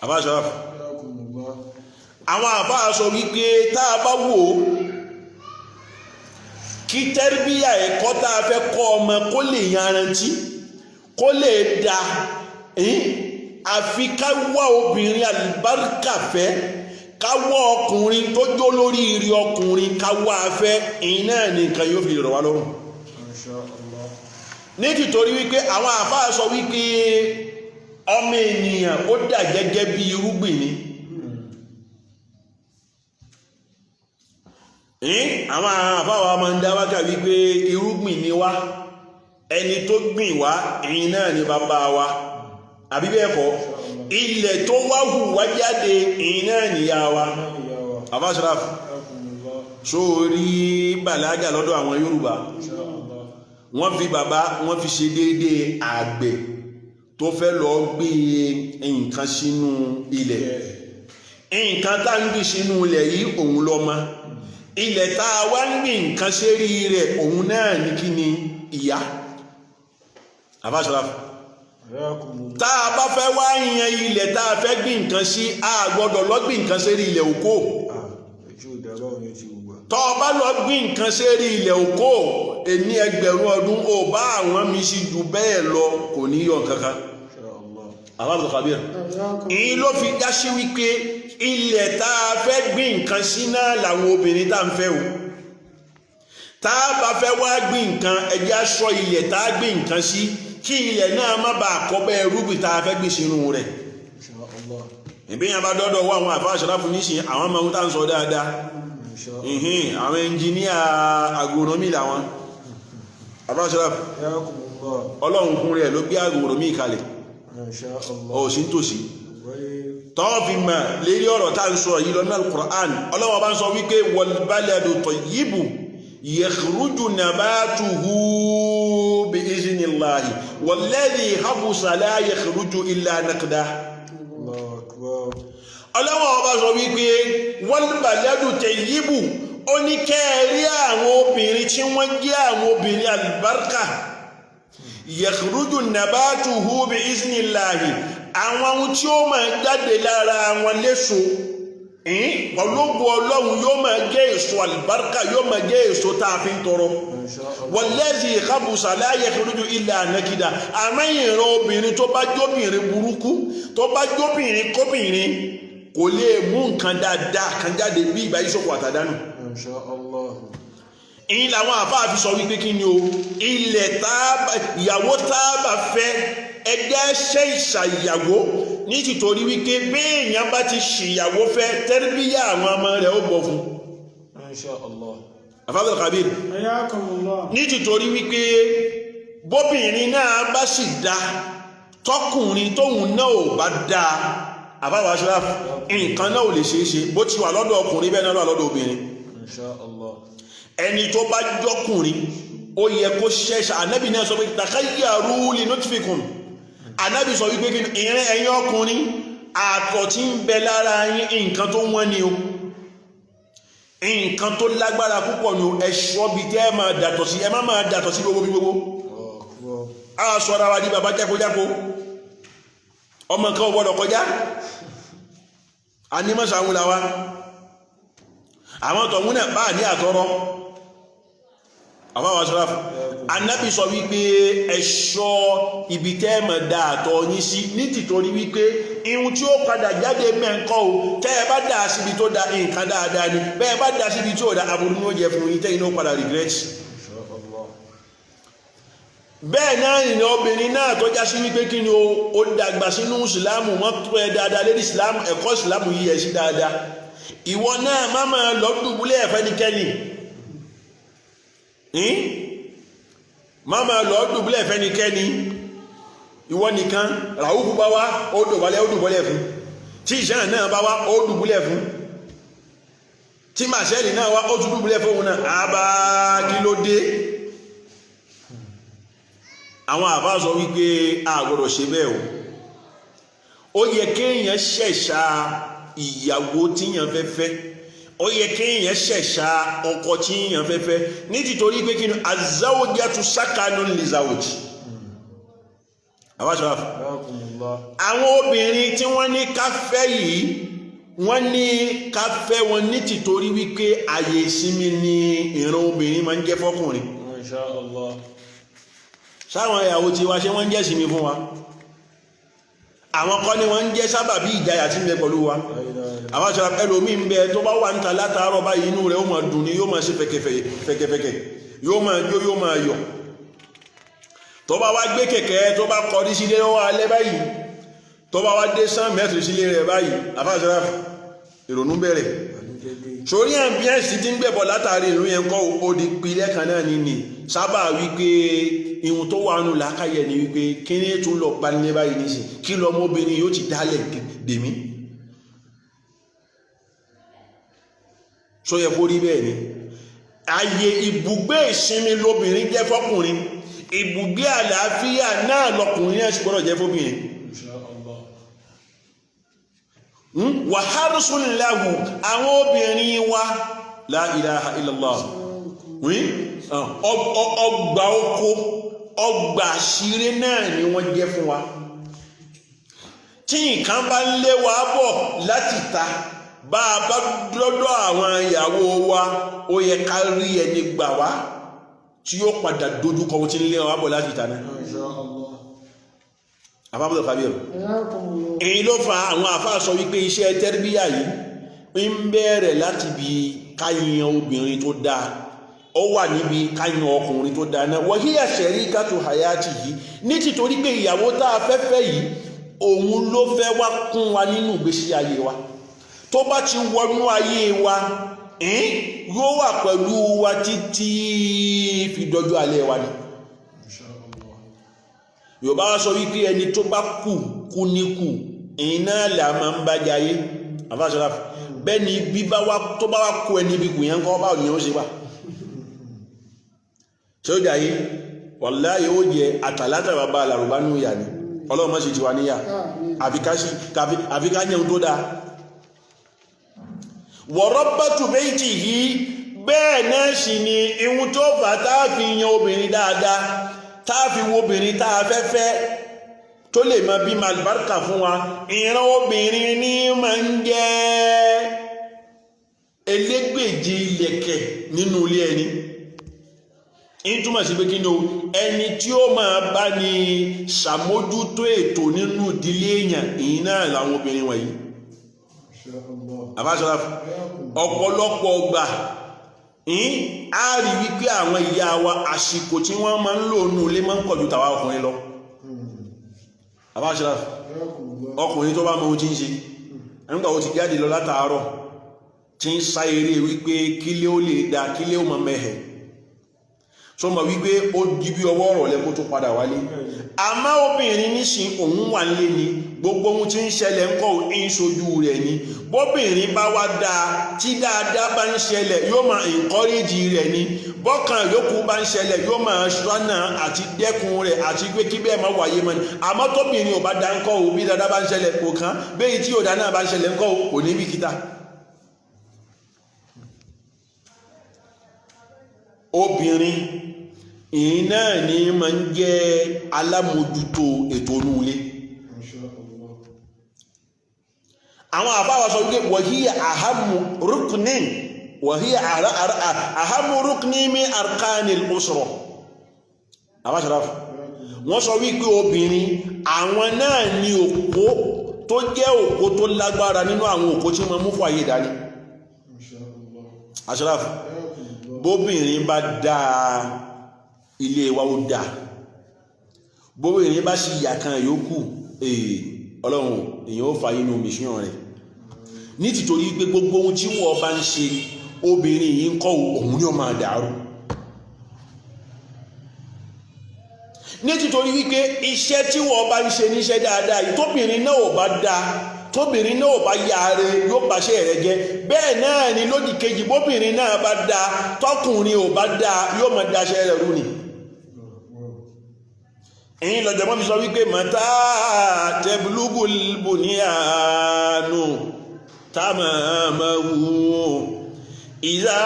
àbáṣọ́ àwọn àbáṣọ́ wípé tá a bá wò ó kí tẹ́rìbíyà ẹ̀kọ́ tá a fẹ́ kọ́ ọmọ kó lè yanrantí kó lè da àfi ká wá obìnrin àlùbáríkà fẹ́ káwọ́ ọkùnrin tó jó lórí ìrì ọkùnrin káwọ́ afẹ́ ìyìn náà ní nǹkan yóò fi rọ̀ wá lọ́rùn ní títorí wípé àwọn àfáà sọ wípé ọmọ ènìyàn ó dà gẹ́gẹ́ bí irúgbìn ni àwọn àfáà wa máa ń dá wákà wípé irúgbìn ni wá ẹni tó gbìn wá ẹ̀yin náà ni bàbá wa àbí bẹ́ẹ̀ kọ́ ilẹ̀ tó wá hù wá jáde ẹ̀yin náà nìyá wa Abashraf sórí bàlágà lọ́dọ̀ àwọn Yorùbá wọ́n fi bàbá wọ́n fi ṣe déédéé àgbẹ̀ tó fẹ́ lọ gbé nǹkan sínú ilẹ̀ nǹkan tá ń gbé sínú ilẹ̀ yìí òun lọ́mọ ilẹ̀ tá a wá ń gbé nǹkan sérí rẹ̀ òun náà ní kí ni ìyá Abashraf tá a bá fẹ́ wá yan ilẹ̀ tá a fẹ́ gbé nǹkan sí a gbọ́dọ̀ lọ gbé nǹkan sérí ilẹ̀ òkó tọ́ ọ bá lọ gbé nǹkan sérí ilẹ̀ òkó ẹni ẹgbẹ̀rún ọdún ó bá àwọn mi sí ju bẹ́ẹ̀ lọ kò ní yọ kankan aláàbò kàbíyà èyí ló fi dá sí wípé ilẹ̀ tá a fẹ́ gbé nǹkan sí náà làwọn obìnrin tá a ń fẹ́ o tá a bá fẹ́ wá gbé nǹkan ẹjẹ́ aṣọ ilẹ̀ tá a gbé nǹkan sí kí ilẹ̀ náà má bàa kọ́ bẹ́ẹ̀ rúgbìn tá a fẹ́ gbé sínú rẹ̀ ìbíyàn bá dọ́dọ̀ wọ àwọn àfáà Sharafu nísìn àwọn ọmọ tá ń sọ dáadáa àwọn ẹnjìníà agronomy làwọn àfáà Sharafu ọlọ́run kún rẹ̀ ló gbé agronomy kalẹ̀ ọ̀sí tòsí tọ́ọ̀fì mà lérí ọ̀rọ̀ tá ń sọ yìí lọ́nà al-Qur'an ọlọ́wọ́ bá ń sọ wípé wal baladu tayyibu yakhruju nabatuhu bi iznillahi walladhi khabusa la yakhruju illa nakda ọlọ́wọ́ ọba sọ wípé wal baladu tayyibu ó ní kẹ́ẹ̀rí àwọn obìnrin tí wọ́n jẹ́ àwọn obìnrin albarka yakhruju nabatuhu bi iznillahi àwọn ohun tí ó máa jáde lára wọn léso ológun ọlọ́run yóò máa jẹ́ èso albarka yóò máa jẹ́ èso tá a fi ń tọrọ wallazi khabusa la yakhruju illa nakida àmọ́ ìran obìnrin tó bá jóbìnrin burúkú tó bá jóbìnrin kóbìnrin kò lè mú nǹkan dáadáa kan jáde bí ìgbà ìṣòkò àtàdánù ìyìn làwọn àfáà fi sọ wípé kí ni o ilẹ̀ ìyàwó tábà fẹ́ ẹgbẹ́ ṣe ìṣàyàwó ní tìtorí wípé béèyàn bá ti ṣìyàwó fẹ́ tẹ́rìbíyà àwọn ọmọ rẹ̀ ó bọ̀ fún Abdul Kabir ní tìtorí wípé bóbìnrin náà bá sì dá tọkùnrin tóun náà ò bá dá àbáwá Sharafu nǹkan náà ò lè ṣeé ṣe bó ti wà lọ́dọ̀ ọkùnrin bẹ́ẹ̀ náà wà lọ́dọ̀ obìnrin ẹni tó bá jọkùnrin ó yẹ kó ṣẹ́ṣà anábì náà sọ pé takayyaru li nutfikum anábì sọ wípé kí ìrìn ẹ̀yin ọkùnrin àtọ̀ tí ń bẹ lára yín nǹkan tó wọ́n ni o nǹkan tó lágbára púpọ̀ ni o ẹ̀ṣọ́ bí tẹ́ ẹ máa dàtọ̀ sí ẹ má máa dàtọ̀ sí gbogbo bí gbogbo a sọ ara wa di bàbá jákòjákò ọmọ kan ò gbọdọ̀ kọjá a ní mọ́sàn-án la wa àwọn tọ̀hún náà bá ní àtọ́rọ́ àbáwá Sharafu anábì sọ wípé ẹ̀ṣọ́ ibi tẹ́ẹ̀mọ̀ dá àtọ̀ yín sí ní tìtorí wípé ihun tí ó padà jáde mẹ́ǹkọ́ o tẹ́ ẹ bá dá síbi tó dá nǹkan dáadáa ni bẹ́ẹ̀ bá dá síbi tí ó dá aburú ní ó jẹ fún yín tẹ́yìn ó padà regret bẹ́ẹ̀ náà ìrìn obìnrin náà tó já sí wípé kí ni ó dàgbà sínú ìsìlámù wọ́n tó ẹ dáadáa lérí ìsìlámù ẹ̀kọ́ ìsìlámù yìí ẹ̀ sí dáadáa ìwọ náà má máa lọ dùbúlẹ̀ ẹ̀fẹ́nikẹ́ni má máa lọ dùbúlẹ̀ ẹ̀fẹ́nikẹ́ni ìwọ nìkan ràúfù bá wá ó dùbúlẹ̀ fún tí ìṣẹ́ náà bá wá ó dùbúlẹ̀ fún tí màṣẹ́lì náà wá ó tún dùbúlẹ̀ fún òun náà àbá kí ló dé àwọn àbá sọ wípé a gbọ́dọ̀ ṣe bẹ́ẹ̀ o ó yẹ kéèyàn ṣẹ̀ṣà ìyàwó tíyàn fẹ́ fẹ́ ó yẹ kéèyàn ṣẹ̀ṣà ọkọ tíyàn fẹ́ fẹ́ ní tìtorí pé kí ni az-zawjatu sakanun li-zawj àwọn Sharafu àwọn obìnrin tí wọ́n ní ká fẹ́ yìí wọ́n ní ká fẹ́ wọn ní tìtorí wípé àyè ìsinmi ni ìran obìnrin máa ń jẹ́ fọ́kùnrin sáwọn ìyàwó tí wá ṣe wọ́n ń jẹ́ ìsinmi fún wa àwọn kọ́ ni wọ́n ń jẹ́ sábàbí ìjayà tí ń bẹ pẹ̀lú wa àwọn Sharafu ẹlòmí ń bẹ tó bá wà ń ta látàárọ̀ báyìí inú rẹ̀ ó máa dùn ní yóò máa ṣe fẹ̀kẹ̀fẹ̀kẹ̀ yóò máa jó yóò máa yọ̀ tó bá wá gbé kẹ̀kẹ́ tó bá kọrí sílé lọ́wọ́ alẹ́ báyìí tó bá wá dé 100 mẹ́tìrì sílé rẹ̀ báyìí àfáàṣẹ́lá ìrònú bẹ̀rẹ̀ sórí àbíẹ́sì tí ń gbẹ̀bọ̀ látàrí ìlú yẹn kọ́ òdì pilẹ̀ kan náà ní sábà wípé ihun tó wà nù lákàyè ni wípé kí ní tún lọ pa nílé báyìí níṣì kí lọmọbìnrin yóò ti dálẹ̀ dèmí sọ yẹ kó rí bẹ́ẹ̀ ni ààyè ibùgbé ìsinmi lóbìnrin jẹ́ fọ́kùnrin ibùgbé àlàáfíà náà lọkùnrin náà sì gbọ́dọ̀ jẹ́ fóbìnrin wàhálùsùnláhù àwọn obìnrin wa la ilaha illallah ọgbà oko ọgbà àṣírí náà ni wọ́n jẹ́ fún wa tí nǹkan bá ń lé wa bọ̀ láti ta bá a bá lọ́dọ̀ àwọn ìyàwó wa ó yẹ ká rí ẹni gbà wá tí yóò padà dojúkọ wọn tí ń lé wa bọ̀ láti ta náà àfáàbùdó fàbíọ̀rù èyí ló fa àwọn àfáà sọ wípé iṣẹ́ tẹ́rbíyà yìí ń bẹ̀rẹ̀ láti bí káyàn obìnrin tó dáa ó wà níbi káyàn ọkùnrin tó dáa náà wọ́n yíyà ṣẹ̀rí kátó hayati yìí ní títorí pé ìyàwó tá a fẹ́fẹ́ yìí òun ló fẹ́ wá kún wa nínú ìgbésí ayé wa tó bá ti wọnú ayé wa yóò wà pẹ̀lú wa títí fi dọjọ́ alẹ́ wa ni Yorùbá wá sọ wípé ẹni tó bá kú níkù iná là máa ń bá jayé àfáàṣọ́lá bẹ́ẹ̀ ni bí tó bá wá kú ẹni bí kù yẹn kọ́ báwọn ènìyàn ó ṣe wà ṣe ó jayé wàláyé ó jẹ àtàlátàrà bá alàrùbá ní ìyà ni Ọlọ́run má ṣe ti wà níyà àfikà yẹn tó dáa wọ̀rọ̀bátù méjì yìí bẹ́ẹ̀ náà sì ni ihun tó fà táàfi yan obìnrin dáadáa táàfi wo obìnrin tá a fẹ́ fẹ́ tó lè máa bí màlúbáríkà fún wa ìran obìnrin ní máa ń jẹ́ elégbèje ilẹ̀kẹ̀ nínú ilé ẹni ń túmọ̀ sí pé kí ni o ẹni tí ó máa bá ní ṣàmójútó ètò nínú ìdílé èèyàn ìyìn náà làwọn obìnrin wọ̀nyí àbáṣọ́lá ọ̀pọ̀lọpọ̀ ọgbà a rí wípé àwọn ìyá wa àsìkò tí wọ́n máa ń lò nù ilé máa ń kọjú tàwa ọkùnrin lọ àbáṣọ́lá ọkùnrin tó bá mọ ohun tí ń ṣe nígbà ó ti jáde lọ látàárọ̀ tí ń sá eré wípé kílé ó lè da kílé ó mọ mẹ́hẹ̀ tó mọ̀ wípé ó di bí ọwọ́ ọ̀rọ̀ lẹ́kó tó padà wálé àmọ́ obìnrin nísìn òun wà nílé ni gbogbo ohun tí ń ṣẹlẹ̀ ń kọ́ ń ṣojú rẹ̀ ni bóbìnrin bá wá dáa tí dáadáa bá ń ṣẹlẹ̀ yóò máa encourage rẹ̀ ni bọ́kàn yòókù bá ń ṣẹlẹ̀ yóò máa ṣọ́nà àti dẹ́kun rẹ̀ àti pé kí bẹ́ẹ̀ má wáyé mọ́ ni àmọ́ tóbìnrin ò bá dá ń kọ́ bí dáadáa bá ń ṣẹlẹ̀ kò kàn bẹ́ẹ̀ tí òdá náà bá ń ṣẹlẹ̀ ń kọ́ kò ní bìkítà obìnrin ìyìn náà ni máa ń jẹ́ alámòjútó ètò onúulé àwọn àbáwà sọ wípé wàhíyà àhámù rúkní min arkanil usra àbáṣàráfù wọ́n sọ wípé obìnrin àwọn náà ni òpó tó jẹ́ òpó tó lágbára nínú àwọn òpó tí wọ́n mú fún ayé dání àṣàráfù bóbìnrin bá dáa ilé wa ó dáa bóbìnrin bá sì yà kan yòókù Ọlọ́run èèyàn ó fa inú mìíràn rẹ̀ ní tìtorí pé gbogbo ohun tí wọ́n bá ń ṣe obìnrin yìí ń kọ́ òun ní ó máa dàrú ní tìtorí wípé iṣẹ́ tí wọ́n bá ń ṣe níṣẹ́ dáadáa yìí tóbìnrin náà ò bá dáa tóbìnrin náà ò bá yáre yóò báṣẹ́ rẹ̀ jẹ́ bẹ́ẹ̀ náà ni lódì kejì bóbìnrin náà bá dáa tọkùnrin ò bá dáa yóò máa dáṣẹ́ rẹ̀ rú ni ẹ̀yin lọ́jọ́ mọ́ fi sọ wípé mata tẹ́bùlúgùl bunyanu tamamahu idha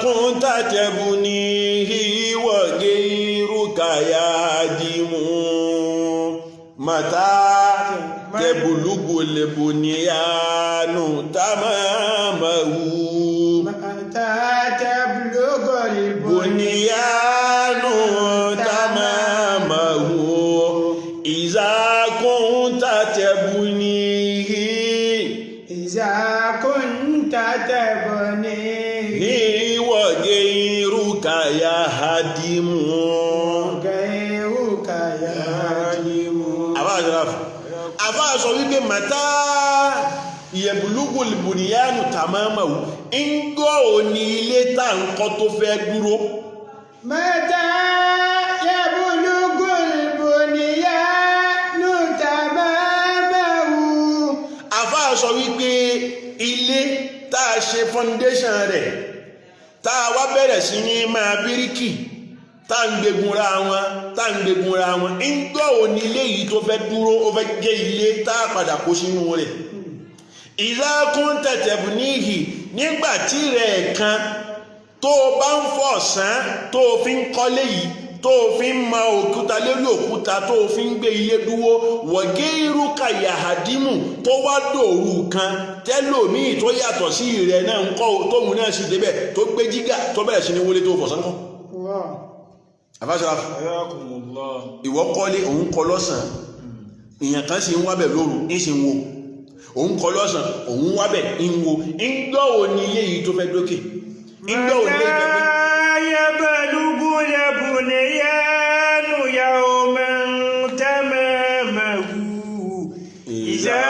kunta tabnihi wa ghayruka yadimu mata tẹ́bùlúgùl bunyanu tamamahu mata tẹ́bùlúgùl bunyanu tamamahu إذا كنت تبنيه وغيرك يهدم àfa sọ wípé màtá yẹ̀bùlúgùl bùnìyànù tàmámàwù ń gbọ́ òní ilé tá à ń kọ́ tó fẹ́ dúró. متى يبلغ البنيان تمامه. àfa sọ wípé ilé tá a ṣe foundation rẹ̀ tá a wá bẹ̀rẹ̀ sí ní máa bíríkì tá à ń gbégunra wọn ń gbọ́ òní ilé yìí tó fẹ́ dúró ó fẹ́ jẹ́ ilé tá a padà kó sínú rẹ̀. ìlàkùn tẹ̀tẹ̀bù níhì nígbà tí rẹ̀ kan tó o bá ń fọ̀sán tó o fi ń kọ́lé yìí tó o fi ń ma òkúta lórí òkúta tó o fi ń gbé ilé dúró wọ̀gé irúkà yahadimu tó wá dòru kan tẹ́lòmíì tó yàtọ̀ sí rẹ̀ náà ń kọ́ tóun náà sì débẹ̀ tó gbé jígà tó bẹ̀rẹ̀ sí ní wọlé tó fọ̀sán kọ́. àfáṣà ìwọ kọ́lé òun kọ́ lọ́sàn-án èèyàn kan sì ń wábẹ̀ lóru ń sì ń wo òun kọ́ lọ́sàn-án òun wábẹ̀ ń wo ń gbọ́ òní ilé yìí tó fẹ́ dókè. يبلغ البنيان يوما تمامه إذا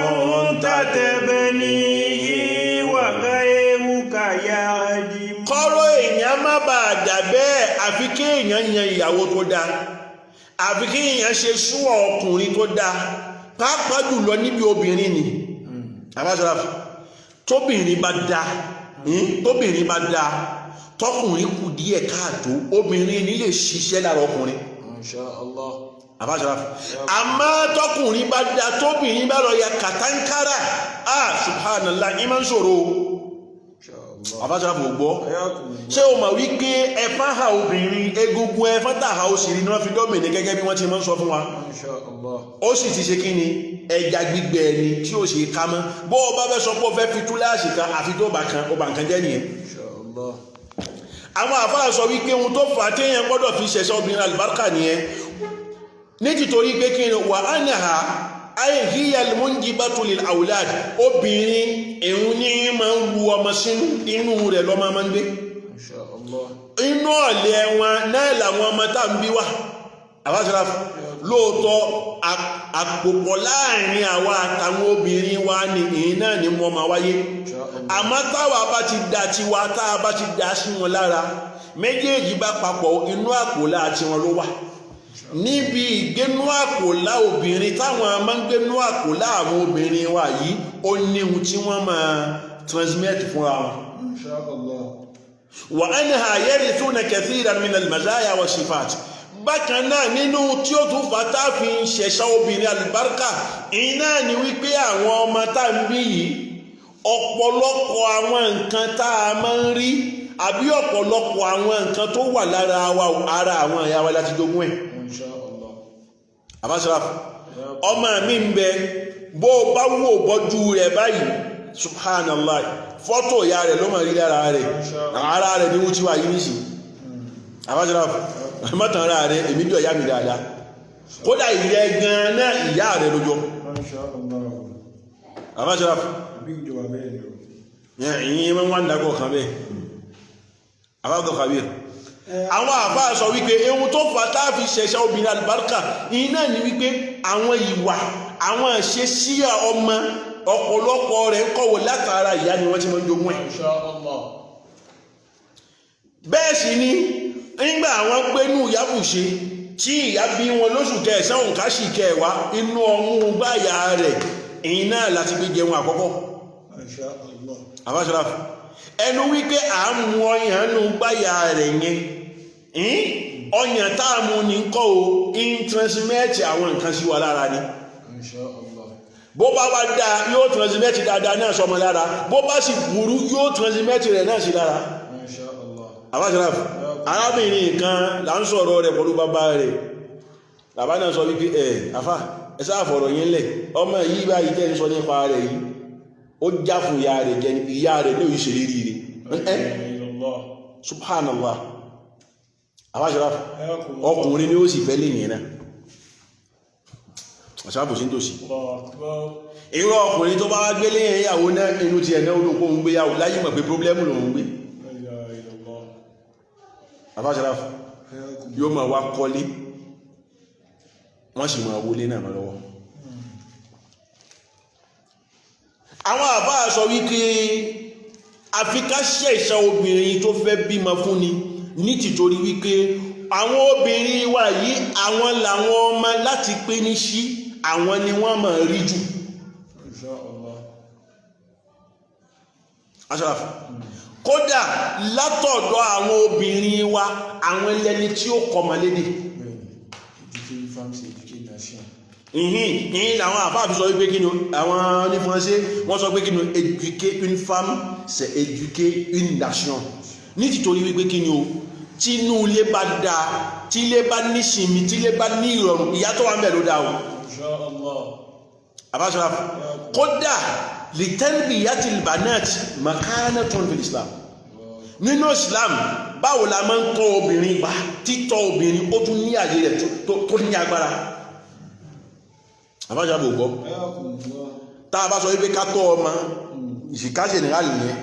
كنت تبنيه وغيرك يهدم. kọ́rọ̀ èèyàn má bàa dà bẹ́ẹ̀ àfi kí èèyàn yan ìyàwó tó dáa àfi kí èèyàn ṣe súwọ́ ọkùnrin tó dáa pàápàá jùlọ níbi obìnrin ni àbáṣọra tóbìnrin bá dáa tọkùnrin kù díẹ̀ káàtó obìnrin ní lè ṣiṣẹ́ lára ọkùnrin. Masha Allah. àbáṣọra àmọ́ tọkùnrin bá dáa tóbìnrin bá lọ ya kàtàǹkárà subhanallah ní máa ń ṣòro àbáṣọra kò gbọ́. ṣé o mọ̀ wípé ẹ̀fọn ha obìnrin egungun ẹ̀fọn tà ha òsìrí ni wọ́n fi dọ́mìnì gẹ́gẹ́ bí wọ́n ti máa ń sọ fún wa. ó sì ti ṣe kí ni ẹja gbígbẹ ẹni tí ó ṣe ká mọ́ bó o bá fẹ́ sọ pé o fẹ́ fi túláàsì kan àfi tó bá kan ó bá nǹkan jẹ́ nìyẹn. àwọn àfáà sọ wípé ohun tó fà á téèyàn gbọ́dọ̀ fi ṣẹ̀ṣẹ̀ obìnrin àlùbáríkà nìyẹn ní títorí pé kí ni wà á nà ha ayé híyàl munjibatu lil awlad obìnrin ìrún ní máa ń wu ọmọ sínú inú rẹ̀ lọ́mọ máa ń gbé inú ọ̀lẹ́ wọn náà làwọn ọmọ tá ń bí wà àbáṣọra lóòótọ́ àpòpọ̀ láàrin àwa àtàwọn obìnrin wa ní ìyìn náà ní mọ́ máa wáyé àmọ́ táwa bá ti dá tiwa tá a bá ti dá sí wọn lára méjèèjì bá papọ̀ inú àpòlá àti wọn ló wà níbi ìgbénú àpòlá obìnrin táwọn máa ń gbénú àpòlá àwọn obìnrin wa yìí ó ní ohun tí wọ́n máa transmit fúnra wọn. wa anha yarithuna kathiran min al-mazaya wa sifat bákan náà nínú tí ó tún fata fi ń ṣẹ̀ṣà obìnrin àlùbáríkà iná ni wípé àwọn ọmọ tá ń bí yìí ọ̀pọ̀lọpọ̀ àwọn nǹkan tá a máa ń rí àbí ọ̀pọ̀lọpọ̀ àwọn nǹkan tó wà lára wa ara àwọn ìyá wa láti jogún ẹ̀. àbáṣọ́ra ọmọ mi ń bẹ bó bá wò bọ́jú rẹ̀ báyìí subhanallah fọ́tò ìyá rẹ̀ ló máa rí lára rẹ̀ ara rẹ̀ ní wọ́n ti wà yìí níṣì àbáṣọ́ra mọ́tàn ara rẹ̀ èmi jọ ìyá mi dáadáa kódà ìrẹ́ gan-an náà ìyá rẹ̀ lójọ́ àbáṣọ́ra ìyìn mọ́ wá ń dákọ̀ kan bẹ́ẹ̀ àbábọ̀ kàbíyà àwọn àfáà sọ wípé ehun tó fà tá fi ṣẹ̀ṣẹ̀ obìnrin àlùbáríkà iná ni wípé àwọn ìwà àwọn ṣe sí ọmọ ọ̀pọ̀lọpọ̀ rẹ̀ ń kọ̀wọ̀ látara ìyá ni wọ́n ti mọ́ jogún ẹ̀ bẹ́ẹ̀ sì ni nígbà àwọn gbénú ìyábùṣe tí ìyá bí wọn lóṣù kẹsàn-án òǹkàṣì kẹwàá inú ọmú gbáyà rẹ̀ iná láti gbé jẹun àkọ́kọ́ àbáṣọ́lá ẹnu wípé à ń mú ọyàn nù gbáyà rẹ̀ yẹn ọyàn tá a mú ní kọ́ o intransmẹ́tì àwọn nǹkan sí wa lára ni bó bá wá dáa yóò transmẹ́tì dáadáa náà sọmọ lára bó bá sì burú yóò transmẹ́tì rẹ̀ náà sí lára àbáṣọ́lá arábìnrin kan là ń sọ̀rọ̀ rẹ̀ pẹ̀lú bàbá rẹ̀ bàbá náà sọ wípé àfà ẹ sáà fọ̀rọ̀ yẹn lẹ̀ ọmọ yìí báyìí tẹ́ ń sọ nípa rẹ̀ yìí ó já fún ìyá rẹ̀ jẹ́ ìyá rẹ̀ ní òyìnṣẹ́ lérí rẹ̀ subhanallah àbáṣọ́lá ọkùnrin ni ó sì fẹ́ lè yẹn náà ọ̀sáàbò sí tòsí irú ọkùnrin tó bá wá gbé lẹ́yìn ìyàwó náà inú ti ẹ̀nà olóko ń gbé yàwó láyé mọ̀ pé pọ́blẹ́mù lòun gbé àbáṣọ́lá yóò máa wá kọ́lé wọ́n sì máa wọlé náà lọ́wọ́ àwọn àbá sọ wípé àfi ká ṣẹ̀ṣà obìnrin tó fẹ́ bímọ fún ni ní tìtorí wípé àwọn obìnrin wa yìí àwọn làwọn ọmọ láti pé ní sí àwọn ni wọ́n máa rí jù. Ashraf kódà látọ̀dọ̀ àwọn obìnrin wa àwọn ẹlẹ́ni tí ó kọ́ ọmọlédè ìhìn làwọn àfáàbí sọ wípé kí ni àwọn onífọ́nsẹ́ wọ́n sọ pé kí ni éduquer une femme c'est éduquer une nation ní tìtorí wípé kí ni o tí inú ilé bá dáa tí ilé bá níṣìmí tí ilé bá ní ìrọ̀rùn ìyá tó wà ń bẹ̀ ló dáa o àbáṣọ́ra kódà litarbiyati albanat makanatun fil Islam nínú Islam báwo la máa ń tọ́ obìnrin bá títọ́ obìnrin ó tún ní àyè rẹ̀ tó ní agbára àbájá bò gbọ́ tá a bá sọ wípé ká tọ́ ọmọ ìsìkáṣẹ̀ nìyà nìyẹn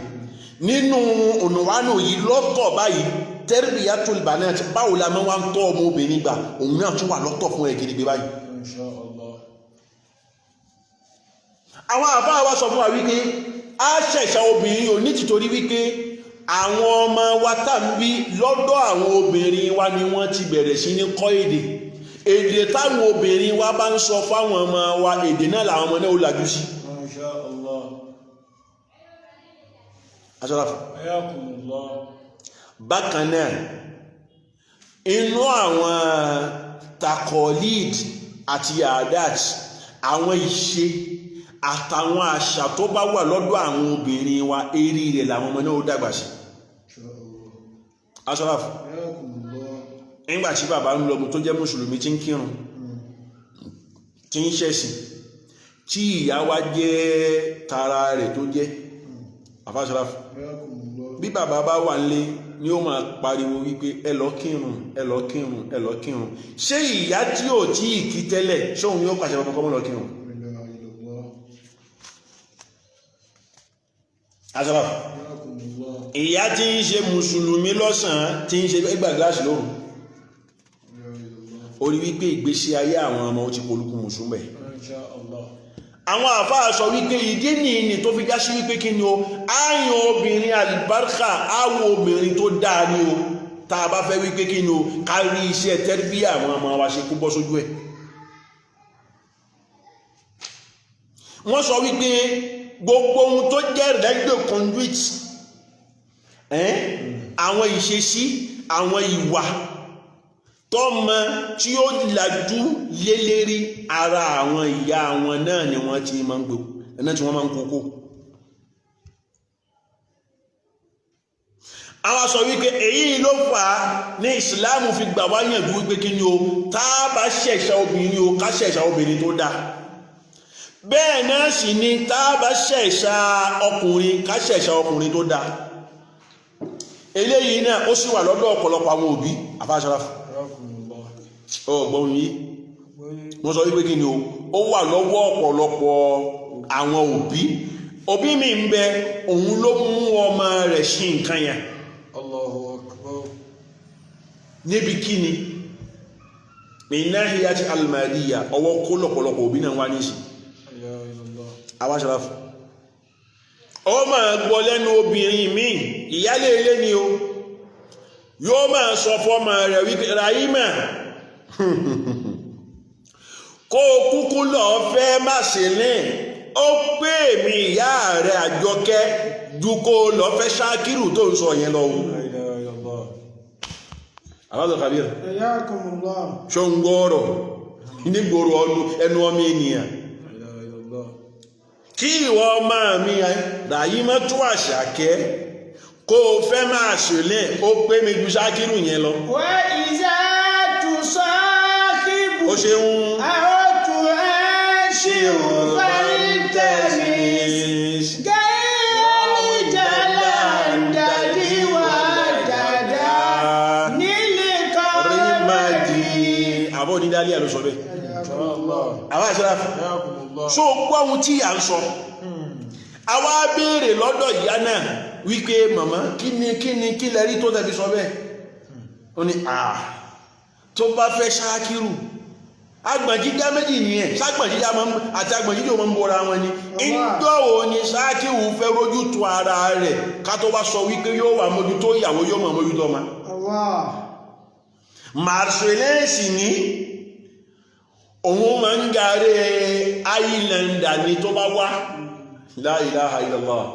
nínú ònàwánù yìí lọ́tọ̀ báyìí tarbiyatul banat báwo la máa wá ń tọ́ ọmọ obìnrin gbà òun náà tún wà lọ́tọ̀ fún ẹ̀ gidigbe báyìí. àwọn àbá wa sọ fún wa wípé a ṣẹ̀ṣà obìnrin ò ní tìtorí wípé àwọn ọmọ wa tàbí lọ́dọ̀ àwọn obìnrin wa ni wọ́n ti bẹ̀rẹ̀ sí ní kọ́ èdè táwọn obìnrin wa bá ń sọ fáwọn ọmọ wa èdè náà làwọn ọmọ náà ó làjú sí. bákan náà inú àwọn takolid àti adat àwọn ìṣe àtàwọn àṣà tó bá wà lọ́dọ̀ àwọn obìnrin wa eré rẹ̀ làwọn ọmọ náà ó dàgbà sí. Ashraf nígbàtí bàbá ń lọ́mù tó jẹ́ mùsùlùmí tí ń kírun tí ń ṣẹ̀sìn tí ìyá wa jẹ́ tara rẹ̀ tó jẹ́ Ashraf bí bàbá bá wà nílé ni ó máa pariwo wípé ẹ lọ kírun ẹ lọ kírun ẹ lọ kírun ṣé ìyá tí ò tí ì kí tẹ́lẹ̀ ṣóun ni ó pàṣẹ bàbá kọ́mọ́ lọ kírun. Ashraf ìyá tí ń ṣe mùsùlùmí lọ́sàn-án tí ń ṣe ẹgbà gíláàsì lóru orí wípé ìgbésí ayé àwọn ọmọ ó ti polúkú mùsùlùmí. àwọn àfáà sọ wípé ìdí nìyí tó fi já sí wípé kí ni o àyàn obìnrin àlùbáríkà àwọ obìnrin tó dáa ni o tá a bá fẹ́ wípé kí ni o ká rí iṣẹ́ tẹ́rbíyà àwọn ọmọ wa ṣe kó bọ́ sójú ẹ̀. wọ́n sọ wípé gbogbo ohun tó jẹ́ rẹ́gbẹ̀ conduit àwọn ìṣesí àwọn ìwà tọ́mọ tí ó làjú lélẹ́rí ara àwọn ìyá àwọn náà ni wọ́n ti máa ń gbò ẹ̀nà tí wọ́n máa ń kókó. àwọn sọ wípé èyí ló fà á ní ìsìláàmù fi gbà wá yànjú wípé kí ni o tá a bá ṣẹ̀ṣà obìnrin o ká ṣẹ̀ṣà obìnrin tó dáa bẹ́ẹ̀ náà sì ni tá a bá ṣẹ̀ṣà ọkùnrin ká ṣẹ̀ṣà ọkùnrin tó dáa. eléyìí náà ó sì wà lọ́dọ̀ ọ̀pọ̀lọpọ̀ àwọn òbí àfáàṣọ́ra ọgbọ̀n yìí wọ́n sọ wípé kí ni o ó wà lọ́wọ́ ọ̀pọ̀lọpọ̀ àwọn òbí mi ń bẹ òun ló mú ọmọ rẹ̀ ṣe nǹkan yẹn. Allahu Akbar. níbi kí ni minahiyati almadiya ọwọ́ kó lọ́pọ̀lọpọ̀ òbí náà wá níṣì àwáṣọ́ra fún ọ máa gbọ́ lẹ́nu obìnrin mi ìyálé ilé ni o yóò máa sọ fọ́mọ rẹ̀ wípé Rahima kó kúkú lọ fẹ́ má ṣe lẹ́n ó pé mi ìyá rẹ̀ Àjọkẹ́ ju kó lọ fẹ́ Ṣákírù tó ń sọ yẹn lọ aláàdọ̀ kàbíyà ṣó ń gbọ́ọ̀rọ̀ nígboro ẹnu ọmọ ènìyàn kí ìwọ máa mi Rahima tó Àṣàkẹ́ kó o fẹ́ máa ṣẹlẹ̀ ó pé mi ju Ṣákírù yẹn lọ. wà ìzá tù sọ́ọ́kìbù ó ṣe ń àwọ̀tù ẹ̀ṣìrù fàríntẹ̀mì gẹ́rì jàlá dàbí wà dáadáa nílé rí máa di kọ́ àbọ̀ onídàálí ẹ̀ ló sọ bẹ́ẹ̀. àwọn àṣírà so gbọ́ ohun tí à ń sọ àwa béèrè lọ́dọ̀ ìyá náà wípé màmá kí lẹ rí tó tẹ̀bí sọ bẹ́ẹ̀ ó ní tó bá fẹ́ Ṣákírù agbọ̀njíjá méjì nìyẹn ságbọ̀njíjá àti agbọ̀njíjá ò máa ń bora wọn ni ìjọ́ wo ni Ṣákíù fẹ́ rójú tu ara rẹ̀ ká tó wá sọ wípé yóò wà mójútó ìyàwó yóò mọ̀ mójútó ọmọ. Marseillais ní òun máa ń gàrí Islander ní tó bá wá la ilaha illallah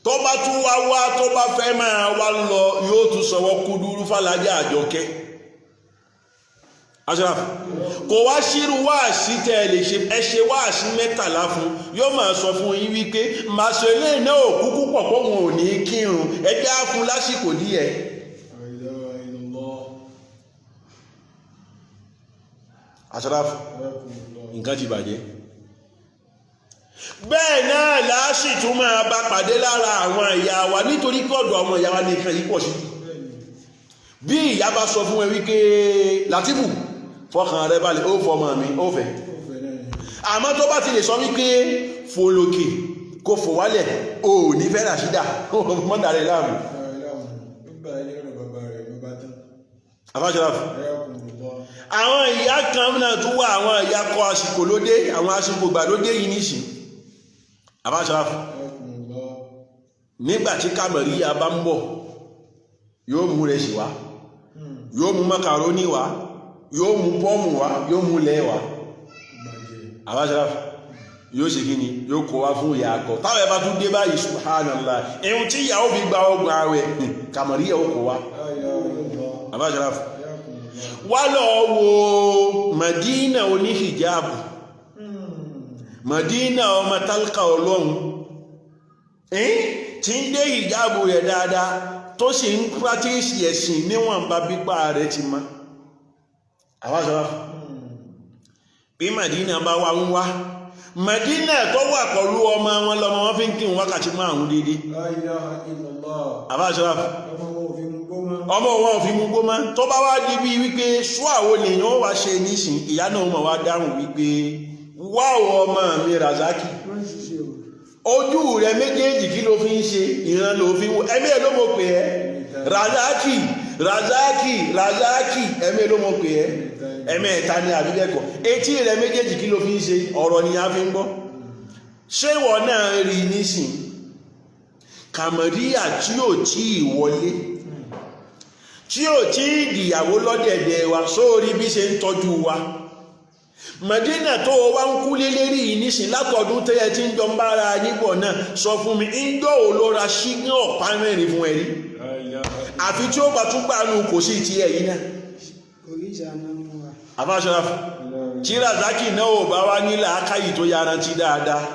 tó bá tún wá tó bá fẹ́ máa wá lọ yóò tún sọwọ́ kúdúrú fàlájà Àjọkẹ́ Ashraf kò wá ṣírú wáàsí tẹ́lẹ̀ ẹ ṣe wáàsí 13 fún yóò máa sọ fún yín wípé Marseillais náà ò kúkú pọ̀ pọ̀ wọn ò ní kírun ẹgbẹ́ á fún lásìkò díẹ̀. Ashraf nǹkan ti bàjẹ́ bẹ́ẹ̀ náà láàṣì tún máa bá pàdé lára àwọn ìyá wa nítorí kọ́dọ̀ àwọn ìyá wa ní ìkan yìí pọ̀ sí bí ìyá bá sọ fún ẹ wípé Látìfù fọkàn rẹ balẹ̀ ó fọmọ mi ó fẹ́ àmọ́ tó bá ti lè sọ wípé fòlòkè kò fò wálẹ̀ ò ní fẹ́ Ràṣídà mọ́dàrẹ́ láàmù Ashraf àwọn ìyá kan náà tún wà àwọn ìyá kọ àsìkò lóde àwọn àsìkò gbàlódé yìí nìsín Ashraf nígbàtí Kàmàríyà bá ń bọ̀ yóò mú rẹsì wá yóò mú makaroni wá yóò mú pọ́ọ̀mù wá yóò mú lẹ́ wá Ashraf yóò ṣe kíni yóò kó wá fún ìyá akọ táwọn ẹbá tún dé báyìí subhanallah ẹ̀hùn tí ìyàwó fi gba ọgbọ̀n àwẹ̀ Kàmàríyà ó kó wá Ashraf wá lọ wo Madina oníhìjáàbù Madina ọmọ tálíkà Ọlọ́run tí ń dé hìjáàbù rẹ̀ dáadáa tó sì ń pàtíṣì ẹ̀sìn níwọ̀nba pípa rẹ̀ ti má Ashraf bí Madina bá wá ń wá Madina tó wà pẹ̀lú ọmọ wọn lọmọ wọn fi ń kírun wákàtí 5 dédé Ashraf ọmọ wọn ò fi mú gbó máa tó bá wá di bí wípé ṣúàwó lèyàn ó wá ṣe nísìn ìyá náà mọ̀ wá dáhùn wípé wáwọ ọmọ mi Razaki ojú rẹ méjèèjì kí ló fi ń ṣe ìran ló fi wó ẹ̀mí ẹ̀ ló mọ̀ pé ẹ́ Razaki ẹ̀mí ẹ̀ ló mọ̀ pé ẹ́ ẹ̀mí ẹ̀ta ní àbíbẹ̀kọ̀ etí rẹ méjèèjì kí ló fi ń ṣe ọ̀rọ̀ ni a fi ń gbọ́ ṣé ìwọ náà rí nísìn Kàmàríyà tí ò tí ì wọlé tí ò tí ìdìyàwó lọ́dẹ̀dẹ̀ wa sórí bí ṣe ń tọ́jú wa Madina tó wá ń kú lélérí ìníṣìn látọ̀dún tẹ́yẹ tí ń jọ ń bára nígbọ̀ náà sọ fún mi ń jọ ò lọ́ra ṣígbọ́n ọ̀pá mẹ́rin fún ẹ̀rí àfi tí ó bá tún gbàánú kò sí ti ẹ̀yí náà Ashraf tí Razaki náà ò bá wá nílà ákáyì tó yarantí dáadáa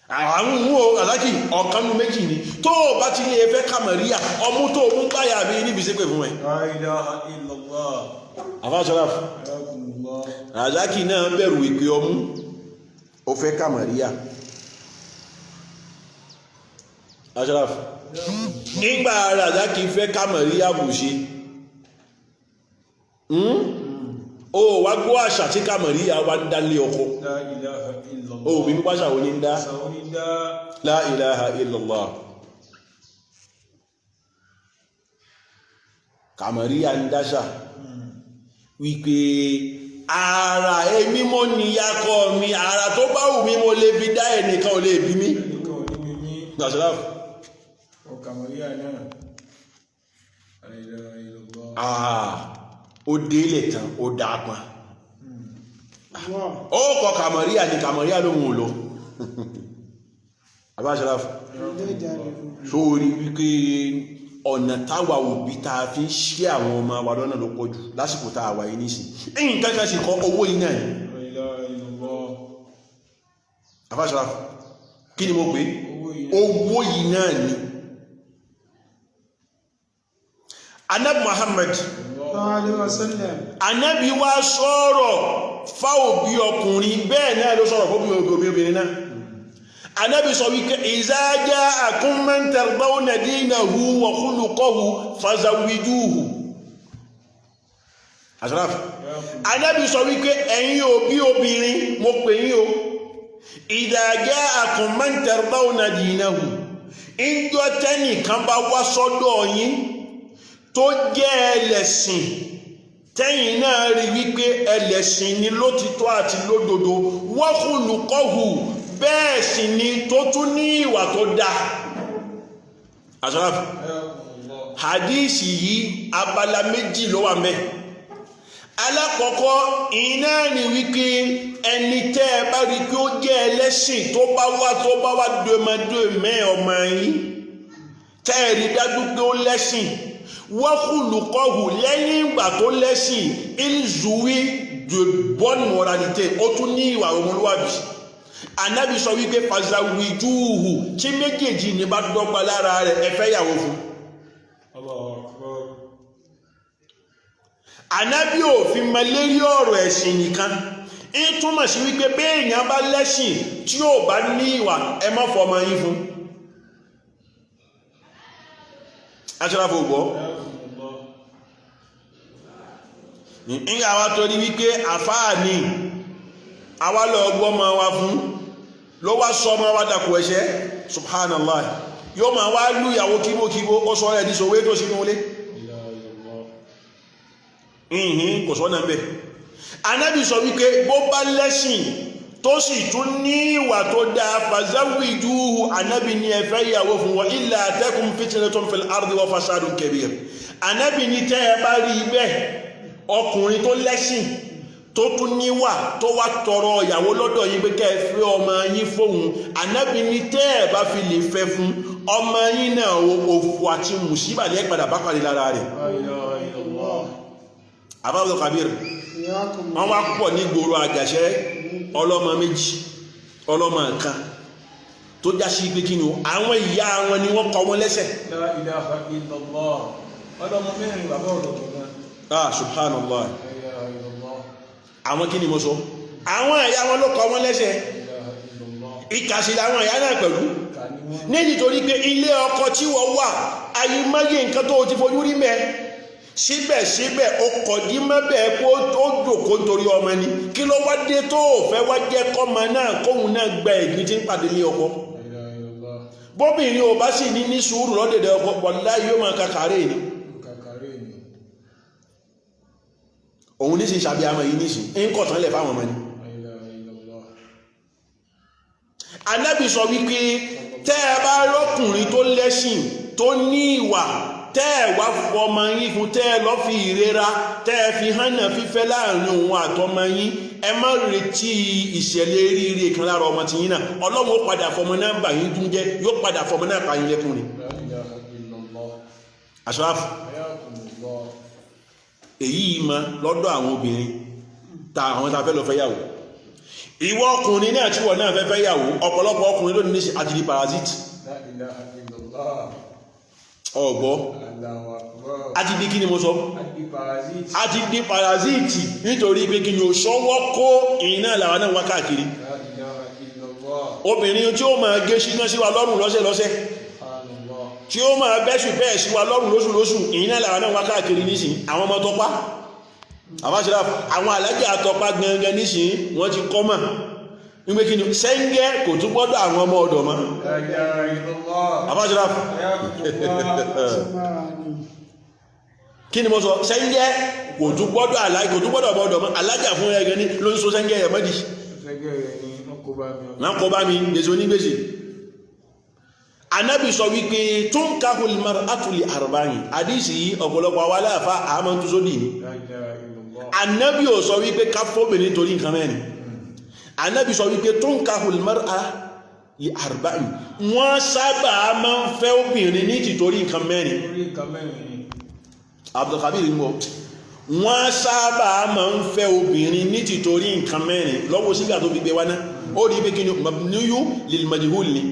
àwọn ohun o Razaki ọ̀kanú méjì ni tó bá ti lè fẹ́ Kàmàríyà ọmú tó mú gbáyà bí níbi sí pé fún ẹ̀ Ashraf Razaki náà bẹ̀rù ìpé ọmú ó fẹ́ Kàmàríyà Ashraf nígbà Razaki fẹ́ Kàmàríyà bù ṣe ó wá gbọ́ àṣà tí Kàmàríyà wá ń dálé ọkọ ó bí pípa ṣàwọn ní ń dá la ilaha illallah Kàmàríyà ń dáṣà wípé ara èmi mo níyàkọ́ mi ara tó bá wù mí mo lè fi dá ẹnìkan ò lè bí mi ó délẹ̀ tán ó dápọn ó kọ Kàmàríyà ní Kàmàríyà lóhun ò lọ Ashraf sórí wípé ọ̀nà táwà òbí ta fi ń ṣe àwọn ọmọ wa lọ́nà ló pọ̀jù lásìkò tá a wà yìí nísìn ẹ̀yìn kankan sì kọ owó iná ni Ashraf kí ni mo pè owó iná ni Ànábì Muhammad Ànábì wá sọ̀rọ̀ fáwọn òbí ọkùnrin bẹ́ẹ̀ náà ló sọ̀rọ̀ fún òbí obìnrin náà Ànábì sọ wípé iza ja'akum man tardawna dinahu wa khuluquhu fazawwijuhu Ashraf Ànábì sọ wípé ẹ̀yin òbí obìnrin mo pè yín o iza ja'akum man tardawna dinahu ìjọ tẹ́nìkan bá wá sọ́dọ̀ yín tó jẹ́ ẹlẹ́sìn tẹ́yìn náà rí wípé ẹlẹ́sìn ni lótìtọ́ àti lódodo wa khuluquhu bẹ́ẹ̀ sì ni tó tún ní ìwà tó dáa. Ashraf, hadisi yìí abala méjì ló wà mẹ́. Alákọ̀ọ́kọ́ iná ni wípé ẹni tẹ́ ẹ bá rí pé ó jẹ́ ẹlẹ́sìn tó bá wá dòmọdòmẹ́ ọmọ yín tẹ́ ẹ rí dájú pé ó lẹ́sìn wa khuluquhu lẹ́yìn ìgbà tó lẹ́sìn ilzuwi de bonne moralité ó tún ní ìwà ọmọlúwàbí. Ànábì sọ wípé fazawijuhu tí méjèèjì ní bá dọ́gba lára rẹ̀ ẹ fẹ́ yàwó fún. Ànábì ò fi mọ lérí ọ̀rọ̀ ẹ̀sìn nìkan ń túmọ̀ sí wípé béèyàn bá lẹ́sìn tí ò bá ní ìwà ẹ má fọmọ yín fún. Aṣọ́láfò gbọ́ ìgbà wa torí wípé àfáà ní àwa lọ gbọ́mọ wa fún ló wá sọ ọmọ wa dàkú ẹ̀ṣẹ̀ subhanallah yóò máa wá lú ìyàwó kíbókíbó ó sọ rẹ̀ ní sọ wé tó sínú ilé kò sọ́nà bẹ́. Ànábì sọ wípé bó bá lẹ́sìn tó sì tún ní ìwà tó dáa fazawijuhu Ànábì ní ẹ fẹ́ ìyàwó fún wa illa takun fitnatun fil ardi wa fasadun kabir. Ànábì ní tẹ́ ẹ bá rí bẹ́ẹ̀ ọkùnrin tó lẹ́sìn tó tún níwà tó wá tọrọ ìyàwó lọ́dọ̀ yín pé kẹ́ ẹ fẹ́ ọmọ yín fóun. Ànábì ní tẹ́ ẹ bá fi lè fẹ́ fún ọmọ yín náà òfò àti mùsíbà lẹ́ padà bá parí lára rẹ̀. Àbáwọ̀ Kabir wọ́n wá pọ̀ ní gbòòrò àgàṣẹ́ ọlọ́mọ méjì ọlọ́mọ kan tó já sí pé kí ni àwọn ìyá wọn ni wọ́n kọ wọn lẹ́sẹ̀. La ilaha illallah ọlọ́mọ mẹ́rin bàbá ọ̀dọ̀ ah subhanallah àwọn kí ni mo sọ àwọn ìyá wọn ló kọ wọn lẹ́sẹ̀ ìkàsí làwọn ìyá náà pẹ̀lú nítorí pé ilé ọkọ tí wọ́n wà ayémáyé nǹkan tó ti fojú rí mẹ́ síbẹ̀síbẹ̀ ó kọ̀dí mẹ́bẹ̀ kó ó jòkó nítorí ọmọ ni kí ló wá dé tó fẹ́ wá jẹ́ kọ́mọ náà kóhun náà gba ẹ̀gbìn tí ń pàdé lé ọkọ bóbìnrin ò bá sì ní sùúrù lọ́dẹ̀dẹ̀ ọkọ wallahi yóò máa kàkàrẹ́ ni òun ní sí ìṣàbí àmà yìí níṣì ń kọ̀tán lẹ̀ fáwọn ọmọ ni. Ànábì sọ wípé tẹ́ ẹ bá rọ́kùnrin tó lẹ́sìn tó ní ìwà tẹ́ ẹ wá fọmọ yín fún tẹ́ ẹ lọ́ fi ìrera tẹ́ ẹ fi hànà fífẹ́ láàrin òun àtọmọ yín ẹ má retí ìṣẹ̀lẹ̀ ríire kan lára ọmọ tiyín náà Ọlọ́run ó padà fọmọ náà bà yín dún jẹ́ yóò padà fọmọ náà pa yín lẹ́kùn ni. Àṣọ́ráfù èyí ma lọ́dọ̀ àwọn obìnrin ta àwọn ta fẹ́ lọ fẹ́ yàwó ìwọ ọkùnrin náà tí wọ́n náà fẹ́ fẹ́ yàwó ọ̀pọ̀lọpọ̀ ọkùnrin lónìí ní àti di parasite ọ̀gbọ́ àti di kí ni mo sọ àti di parasite nítorí pé kí ni ò ṣọwọ́ kó ìyìn náà làwọn náà wá káàkiri obìnrin tí ó máa gé síná sí wa lọ́rùn lọ́sẹ̀ tí ó máa bẹ́ṣù bẹ́ẹ̀ sí wa lọ́rùn lóṣù ìyìn náà làwọn náà wá káàkiri nísìn àwọn ọmọ tọpá àbáṣẹ́lá àwọn alájà àtọpá gangan nísìn wọ́n ti kọ́ mọ̀ nígbé kí ni sẹ́ńgẹ́ kò tún gbọ́dọ̀ àwọn ọmọ ọ̀dọ̀ mọ́ àbáṣẹ́lá kí ni mo sọ sẹ́ńgẹ́ kò tún gbọ́dọ̀ ọmọ ọ̀dọ̀ mọ́ alájà fún ẹgbẹ́ ní ló ń so sẹ́ńgẹ́ ẹ̀ mọ́dì náà kọ́ bá mi gbèsè onígbèsè. Ànábì sọ wípé tunkahul mar'atu li arba'in àdísì yìí ọ̀pọ̀lọpọ̀ àwọn aláàfá àmọ́ tó sódì ní Ànábì ò sọ wípé ká fóbìnrin torí nǹkan mẹ́rin Ànábì sọ wípé tunkahul mar'atu li arba'in wọ́n sábà máa ń fẹ́ obìnrin ní tìtorí nǹkan mẹ́rin Abdulkabir mọ́ wọ́n sábà máa ń fẹ́ obìnrin ní tìtorí nǹkan mẹ́rin lọ́wọ́ sígbà tó fi gbé wá náà ó rí pé kí ni mabniyu lil majhul ni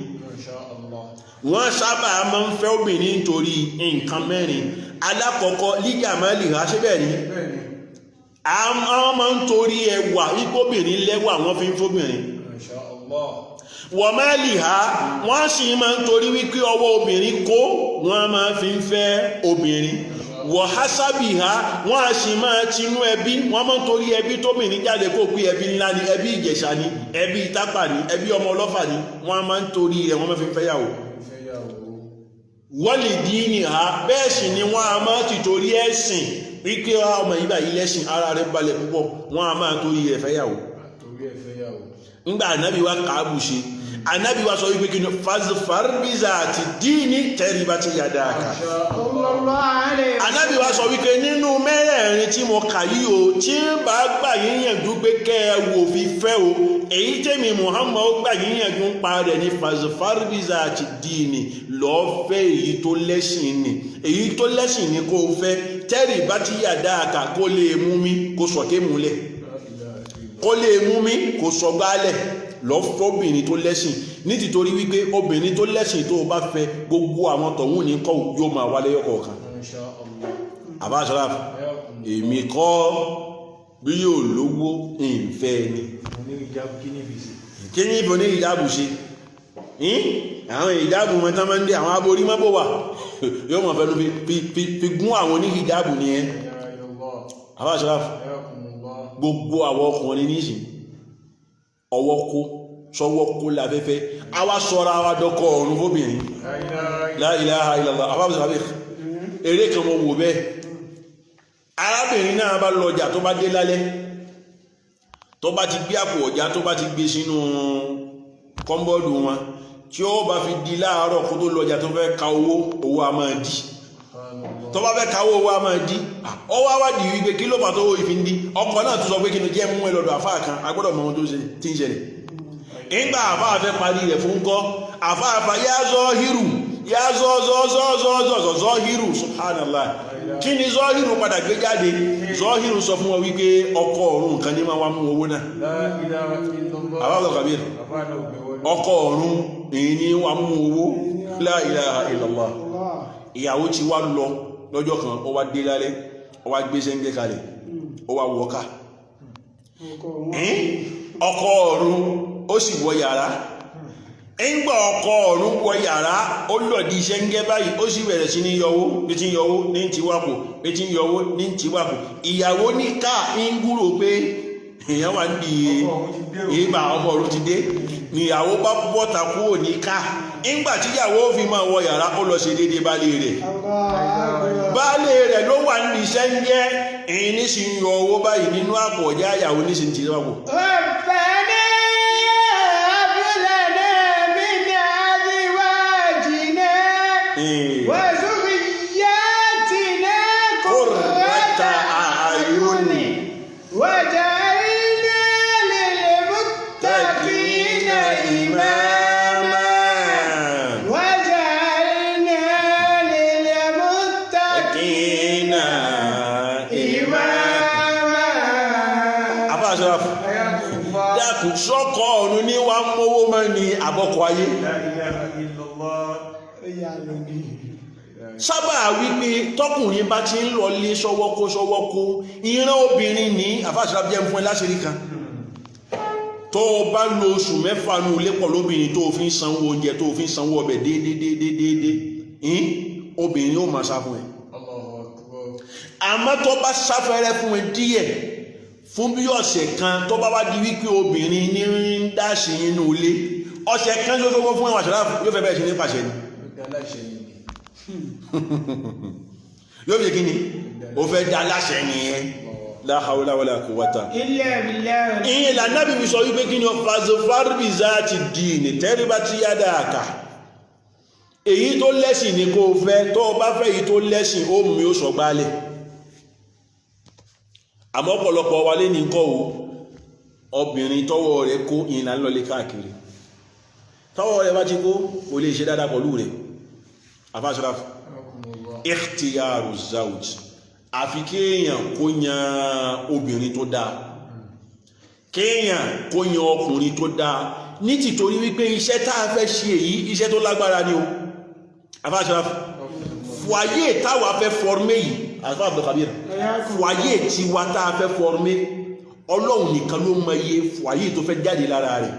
wọ́n sábà máa ń fẹ́ obìnrin nítorí nǹkan mẹ́rin alákọ̀ọ́kọ́ lígà máa lè rá síbẹ̀ ní àwọn máa ń torí ẹwà wípóbìnrin lẹ́wà wọ́n fi ń fóbìnrin wọ́n máa lè ha wọ́n sì máa ń torí wípé ọwọ́ obìnrin kó wọ́n máa fi ń fẹ́ obìnrin wọ́n hásábì ha wọ́n a sì máa tinú ẹbí wọ́n máa ń torí ẹbí tóbìnrin jáde kó pé ẹbí ńlá ni ẹbí ìjẹ̀ṣà ni ẹbí ìtápà ni ẹbí ọmọ ọlọ́fà ni wọ́n máa ń torí rẹ̀ wọ́n máa fi ń fẹ́yàwó wọ́n lè dí ní ha bẹ́ẹ̀ sì ni wọ́n a máa ti torí ẹ̀sìn wípé ọmọ yìí báyìí lẹ́sìn ara rẹ̀ balẹ̀ púpọ̀ wọ́n a máa torí rẹ̀ fẹ́yàwó ńgbà ànábì wa kàábù ṣe ànábì wa sọ wípé kí ni fazfar bizati dini taribati yadaka ànábì wa sọ wípé nínú mẹ́rẹ̀ẹ̀rin tí mo kà yí o tí bá gbà yíyànjú pé kẹ́ ẹ wò fi fẹ́ o èyí tèmi Muhammad gbà yíyànjú ń pa rẹ̀ ní fazfar bizati dini lọ́ọ́ fẹ́ èyí tó lẹ́sìn ni èyí tó lẹ́sìn ni kó fẹ́ taribati yadaka kó lè mú mi kó sọ̀kẹ́ múlẹ̀ kó lè mú mi kó sọgbálẹ̀ lọ́fọ́bìnrin tó lẹ́sìn ní títorí wípé obìnrin tó lẹ́sìn tó bá fẹ́ gbogbo àwọn tọ̀hún ní kọ́ yóò máa wálé yọkọ̀ọ̀kan àbáṣọ́lá èmi kọ́ bí yóò lówó ìfẹ́ ni kí ní ìbò ní ìjábù ṣe àwọn ìjábù wọn tán máa ń dé àwọn aborí mọ́bò wà yóò mọ̀ fẹ́nu fi gún àwọn ní ìjábù ni ẹ àbáṣọ́lá gbogbo àwọn ọkùnrin níṣìn ọwọ́ kó sọwọ́ kó láfẹ́fẹ́ àwa sọ́ra wa dọ́kọ̀ ọ̀run fóbìnrin la ilaha illallah àbábùsàbẹ̀ eré kan mọ̀ wò bẹ́ẹ̀ arábìnrin náà bá lọ́jà tó bá dé lálẹ́ tó bá ti gbé àpò ọjà tó bá ti gbé sínú kọ́mbọ́ọ̀dù wọn tí ó bá fi di láàárọ̀ kó tó lọ́jà tó fẹ́ ka owó a máa di tó bá fẹ́ ka owó a máa di ọ wá wádìí wípé kí ló fà tó ìfi ń di ọkọ̀ náà tó sọ pé kí ni jẹ́ mú ẹ lọ́dọ̀ àfáà kan agbọ́dọ̀ mọ ohun tó ti ń ṣẹlẹ̀ nígbà àfáà fẹ́ parí rẹ̀ fún kọ́ àfáà yá zọ́ hírù yá zọ́ hírù subhanallah kí ni zọ́ hírù padà gbé jáde zọ́ hírù sọ fún wọn wípé ọkọ̀ ọ̀run kan ní máa wá mú owó náà àbáwọ̀ kàbíyà ọkọ̀ ọ̀run èyí ní wá mú owó la ilaha illallah ìyàwó ti wá lọ lọ́jọ́ kan ó wá dé lálẹ́ ó wá gbé sẹ́ńgẹ́ kalẹ̀ ó wá wọ́ká ọkọ̀ ọ̀run ó sì wọ yàrá ńgbà ọkọ̀ ọ̀run wọ yàrá ó lọ̀dí sẹ́ńgẹ́ báyìí ó sì bẹ̀rẹ̀ sí ní yọwó bí ti ń yọwó ní ti wàpò bí ti ń yọwó ní ti wàpò ìyàwó ní ká ń gúrò pé èèyàn wà ń di ìgbà ọmọ ọ̀run ti dé níyàwó bá bọ́ta kúrò ní ká ńgbà tíyàwó fi máa wọ yàrá ó lọ ṣe déédéé baálé rẹ̀ ló wà ní sẹ́ńgẹ́ èyí ní sì ń yọ owó báyìí nínú àpò ọ̀já àyàwó ní sì ń ti wàpò. Sọ́kọ̀ ọ̀run ní wá mówó mọ́ ní àbọ́kọ̀ ayé sábà wípé tọkùnrin bá ti ń lọ lé ṣọwọ́kó ìran obìnrin ní àfáàṣà bí ẹ fún ẹ láṣìírí kan tó bá lo oṣù mẹ́fà ní ilé pọ̀ lóbìnrin tó fi ń sanwó oúnjẹ tó fi ń sanwó ọbẹ̀ déédéé obìnrin yóò máa sá fún ẹ àmọ́ tó bá sáfẹ́rẹ́ fún ẹ díẹ̀ fún bí ọ̀sẹ̀ kan tó bá wá di wípé obìnrin ní ń dáṣe inú ilé ọ̀sẹ̀ kan tó tó fún ẹwà ṣọ́lá yóò fẹ́ bẹ́ẹ̀ sí ní pàṣẹ ni yóò fi kí ni ó fẹ́ dá láṣẹ nìyẹn la hawla wala quwwata ìyẹn lànàbí mi sọ wípé kí ni fazfar bizati dini taribati yadaka èyí tó lẹ́sìn ni kó fẹ́ tó bá fẹ́ èyí tó lẹ́sìn ó mú mi ó sọ gbálẹ̀ àmọ́ ọ̀pọ̀lọpọ̀ wa lé ní kọ́ o obìnrin tọ́wọ́ rẹ̀ kó ìrìnà lọlé káàkiri tọ́wọ́ rẹ̀ bá ti kó o lè ṣe dáadáa pọ̀lú rẹ̀ afáṣọ́lá ikhtiyaru zawj àfi kéèyàn kó yan obìnrin tó dáa kéèyàn kó yan ọkùnrin tó dáa ní tìtorí wípé iṣẹ́ tá a fẹ́ ṣe èyí iṣẹ́ tó lágbára ni o afáṣọ́lá fòyé táwa fẹ́ fọrmé yìí àfá Abdulkabir fòyé tí wá tá a fẹ́ fọrmé ọlọ́run nìkan ló mọ iye fòyé tó fẹ́ jáde lára rẹ̀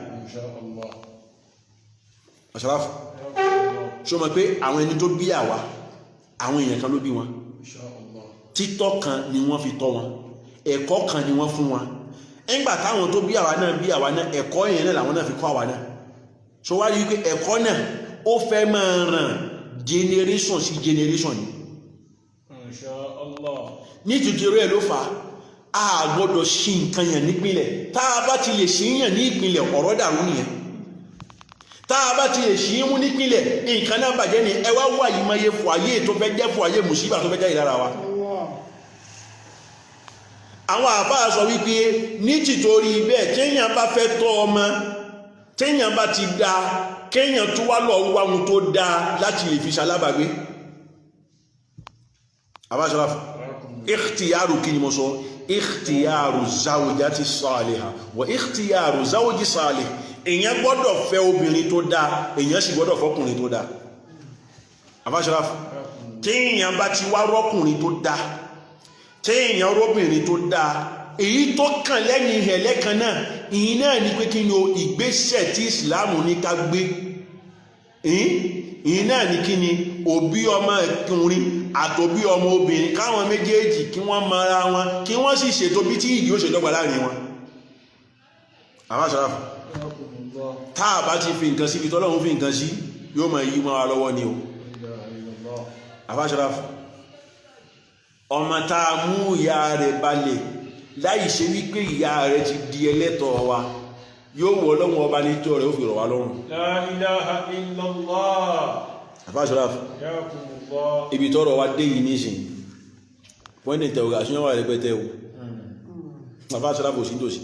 Ashraf ṣó mọ̀ pé àwọn ẹni tó bí àwa àwọn èèyàn kan ló bí wọn títọ́ kan ni wọ́n fi tọ́ wọn ẹ̀kọ́ kan ni wọ́n fún wọn nígbà táwọn tó bí àwa náà ẹ̀kọ́ yẹn náà làwọn náà fi kọ́ àwa náà so wá rí pé ẹ̀kọ́ náà ó fẹ́ máa ràn generation sí generation ni ní ìtùkìrò ẹ̀ ló fà á gbọ́dọ̀ ṣí nǹkan yẹn nípìnlẹ̀ tá a bá ti lè ṣí yàn ní ìpìnlẹ̀ ọ̀rọ̀ dàrú nìyẹn tá a bá ti lè ṣí mú nípìnlẹ̀ nǹkan náà bàjẹ́ ni ẹ wá wà yìí máa yẹ fòayé tó fẹ́ jẹ́ fòayé mùsíbà tó fẹ́ jẹ́ ìlara wa àwọn àfáà sọ wípé ní tìtorí bẹ́ẹ̀ téèyàn bá fẹ́ tọ́ ọmọ téèyàn bá ti dá kéèyàn tó wá lọ wá ohun tó dá láti lè fi ṣalábàgbé àbáṣọ́lá ikhtiyaru kí ni mo sọ ikhtiyaru zawjati salihah wa ikhtiyaru zawji salih èèyàn gbọ́dọ̀ fẹ́ obìnrin tó dá èèyàn sì gbọ́dọ̀ fọ́kùnrin tó dá àbáṣọ́lá téèyàn bá ti wá rọ́kùnrin tó dá téèyàn róbìnrin tó dá èyí tó kàn lẹ́yìn ìhẹ̀lẹ́kan náà ìyìn náà ni pé kí ni o ìgbésẹ̀ tí ìsìláàmù ní ká gbé ìyìn náà ni kí ni òbí ọmọ ọkùnrin àtòbí ọmọ obìnrin káwọn méjèèjì kí wọ́n mara wọn kí wọ́n sì ṣètò bí tí ìdí ó ṣe dọ́gba láàrin wọn àwọn àṣàràfù táà bá ti fi nǹkan sí ibi tọ́lọ́run fi nǹkan sí yóò máa yí mọ́ wa lọ́wọ́ ni o àwọn àṣàràfù ọmọ tá a mú ìyá rẹ̀ balẹ̀ láì ṣe wípé ìyá rẹ̀ ti di ẹlẹ́tọ̀ọ́ wa yóò wọ́ lọ́wọ́ ọba níjọ́ rẹ̀ ó fi rọ̀ wá lọ́rùn. La ilaha illallah. àfáàṣọ́láfù ibi tọ́rọ̀ wa dé yìí níṣìn wọ́n ní tẹ̀wọ̀ àṣíyàn wà rẹpẹtẹ o àfáàṣọ́láfù sí tòsí.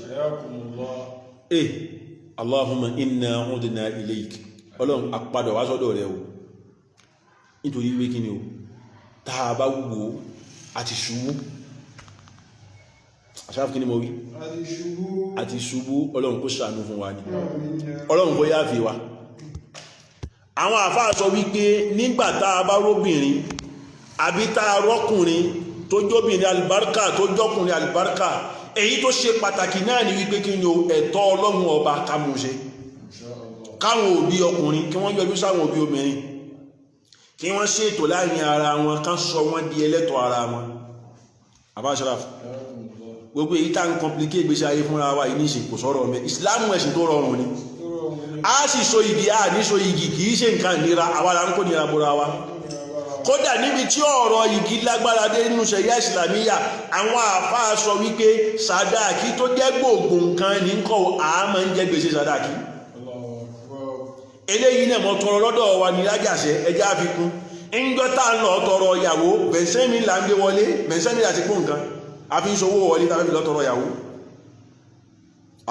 Allahumma inna udna ilayk ọlọ́run apadà wá sọ́dọ̀ rẹ̀ o nítorí wé kí ni o tá a bá wò àti ṣubú àṣáfù kí ni mo wí àti ṣubú ọlọ́run kó ṣàánú fún wa ní ọlọ́run kó yá fi wa àwọn àfáà sọ wípé nígbàtá a bá róbìnrin àbí tá a rọ́kùnrin tó jóbìnrin alìbáríkà tó jọ́kùnrin alìbáríkà èyí tó ṣe pàtàkì náà ni wípé kí ni o ẹ̀tọ́ ọlọ́run ọba kámúṣe káwọn òbí ọkùnrin kí wọ́n yọjú sáwọn òbí obìnrin kí wọ́n ṣètò láàrin ara wọn kán sọ wọ́n di ẹlẹ́tọ̀ ara wọn àbáṣọ́láfù gbogbo èyí tá ń kọmplíké ìgbésí ayé fúnra wa yìí níṣe kò sọ̀rọ̀ ọmọ ìsìláàmù ẹ̀sìn tó rọrùn ni a sì so igi a ní so igi kìí ṣe nǹkan nira àwárá ń kó nira bóra wa kódà níbi tí ọ̀rọ̀ igi lágbára dé nínú ṣẹ̀ríà ìsìlámíyà àwọn àfáà sọ wípé sàdáàkì tó jẹ́ gbòògbò nǹkan ní kọ́ àmọ́ ń jẹ́ gbèsè sàdáàkì eléyìí náà mọ́ tọrọ lọ́dọ̀ wa ní lájàṣẹ́ ẹjẹ́ àfikún ńgbọ́ta ń lọ tọrọ ìyàwó bẹ̀sẹ́mi là ń gbé wọlé bẹ̀sẹ́mi àti kún nǹkan a fi ń ṣòwò wọlé tàbí lọ tọrọ ìyàwó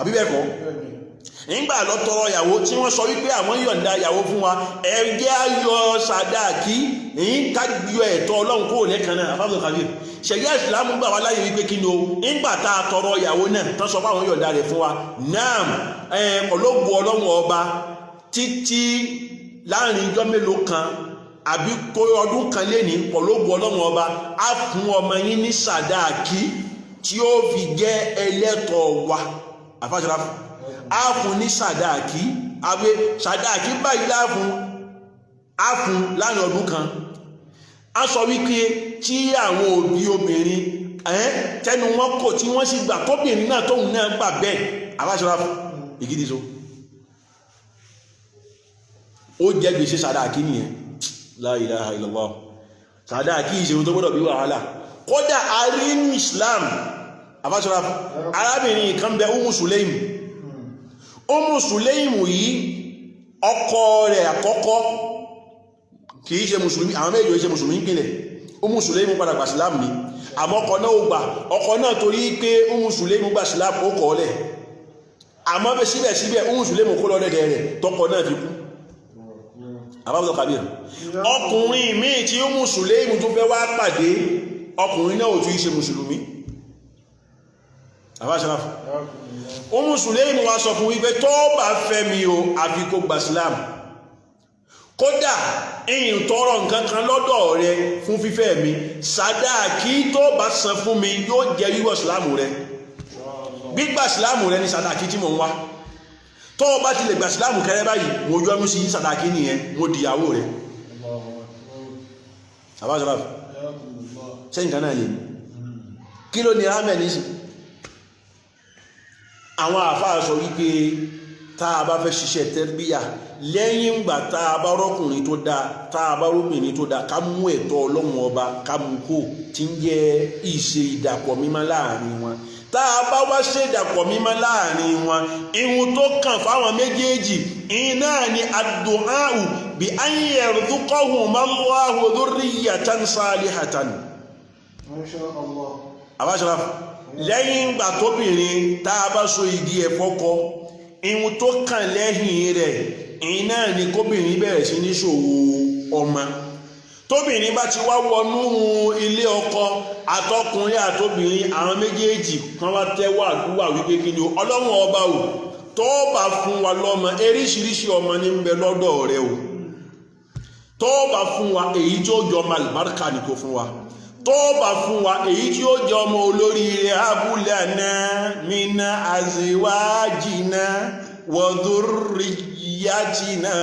àbí bẹ́ẹ̀ kọ́ nígbà lọ tọrọ ìyàwó tí wọ́n sọ wípé àwọn yọ̀ǹda ìyàwó fún wa ẹgbẹ́ ayọ̀ sàdáàkì èyí ká yọ ẹ̀tọ́ ọlọ́run kúrò lẹ́kan náà afábùdó kàbí ṣẹ̀ríà ìsìlámù gbà wá láyé wípé kí ni o nígbà tá a tọrọ ìyàwó náà tán sọ fáwọn yọ̀ǹda rẹ̀ fún wa náà ọlọ́gbọ̀ ọlọ́run ọba títí láàrin ijọ́ mélòó kan àbí kó ọdún kan lé ní pọ̀lọ́gbọ̀ ọlọ́run ọba á fún ọmọ yín ní sàdáàkì tí ó fi jẹ́ ẹlẹ́tọ̀ọ́ wa àfáṣọ́lá á fún ní sàdáàkì àbí sàdáàkì báyìí láàfún á fún láàrin ọdún kan á sọ wípé tí àwọn òbí obìnrin tẹnu wọn kò tí wọ́n sì gbà tóbìnrin náà tóun náà gbà bẹ́ẹ̀ àfáṣọ́lá ìgídí so ó jẹ́ gbèsè sàdáàkì nìyẹn la ilaha illallah sàdáàkì ìṣẹ́hun tó gbọ́dọ̀ bí wàhálà kódà arínú Islam àfáṣọ́lá arábìnrin kan bẹ Ummu Sulaym yìí ọkọ rẹ̀ àkọ́kọ́ kìí ṣe mùsùlùmí àwọn méjì ó ṣe mùsùlùmí ìpínlẹ̀ Ummu Sulaym padà gbà sílámù ní àmọ́ ọkọ náà ó gbà ọkọ náà torí pé Ummu Sulaym gbà sílámù ó kọ́ lẹ̀ àmọ́ bẹ́ síbẹ̀síbẹ̀ Ummu Sulaym kó lọ lẹ́dẹ̀ rẹ̀ tọkọ náà fi kú àbábọ̀ kàbíyà ọkùnrin míì tí Ummu Sulaym tó fẹ́ wá pàdé ọkùnrin náà ò tún ṣe mùsùlùmí àbáṣọ́lá Ummu Sulaym wá sọ fún wípé tó bá fẹ́ mi o àfi kó gbà sílámù kódà ìyìn tọrọ nǹkan kan lọ́dọ̀ rẹ fún fífẹ́ mi sàdáàkì tó bá san fún mi yóò jẹ́ wíwọ̀ sílámù rẹ gbígbà sílámù rẹ ní sàdáàkì tí mo ń wá tó bá ti lè gbà sílámù kẹrẹ báyìí mo yọ́nú sí sàdáàkì nìyẹn mo dìyàwó rẹ àbáṣọ́lá ṣe nǹkan náà lè kí ló ní rámẹ̀ nísìn àwọn àfáà sọ wípé tá a bá fẹ́ ṣiṣẹ́ tẹ́rbíyà lẹ́yìn ìgbà tá a bá rọ́kùnrin tó dáa tá a bá róbìnrin tó dáa ká mú ẹ̀tọ́ Ọlọ́run ọba ká mú kó tí ń jẹ́ ìṣe ìdàpọ̀ mímọ́ láàrin wọn tá a bá wá ṣe ìdàpọ̀ mímọ́ láàrin wọn ihun tó kàn fáwọn méjèèjì iná ni ad-du'a'u bi an yarzuqahumullahu dhurriyyatan salihatan. Masha Allah. Abáṣọ́lá lẹ́yìn ìgbà tóbìnrin tá a bá so igi ẹ̀ fọ́kọ ihun tó kàn lẹ́yìn rẹ̀ iná ni kóbìnrin bẹ̀rẹ̀ sí ní ṣòwò ọmọ tóbìnrin bá ti wá wọnú ilé ọkọ àtọkùnrin àtobìnrin àwọn méjèèjì kan wá tẹ́wọ́ àdúrà wípé kí ni Ọlọ́run ọba o tó bá fún wa lọ́mọ eríṣiríṣi ọmọ ní ń bẹ lọ́dọ̀ rẹ o tó bá fún wa èyí tí ó jọ ọmọ àlùbáríkà ni kò fún wa tó bá fún wa èyí tí ó jẹ ọmọ olóríire abúlana mina azwajina wa dhurriyyatina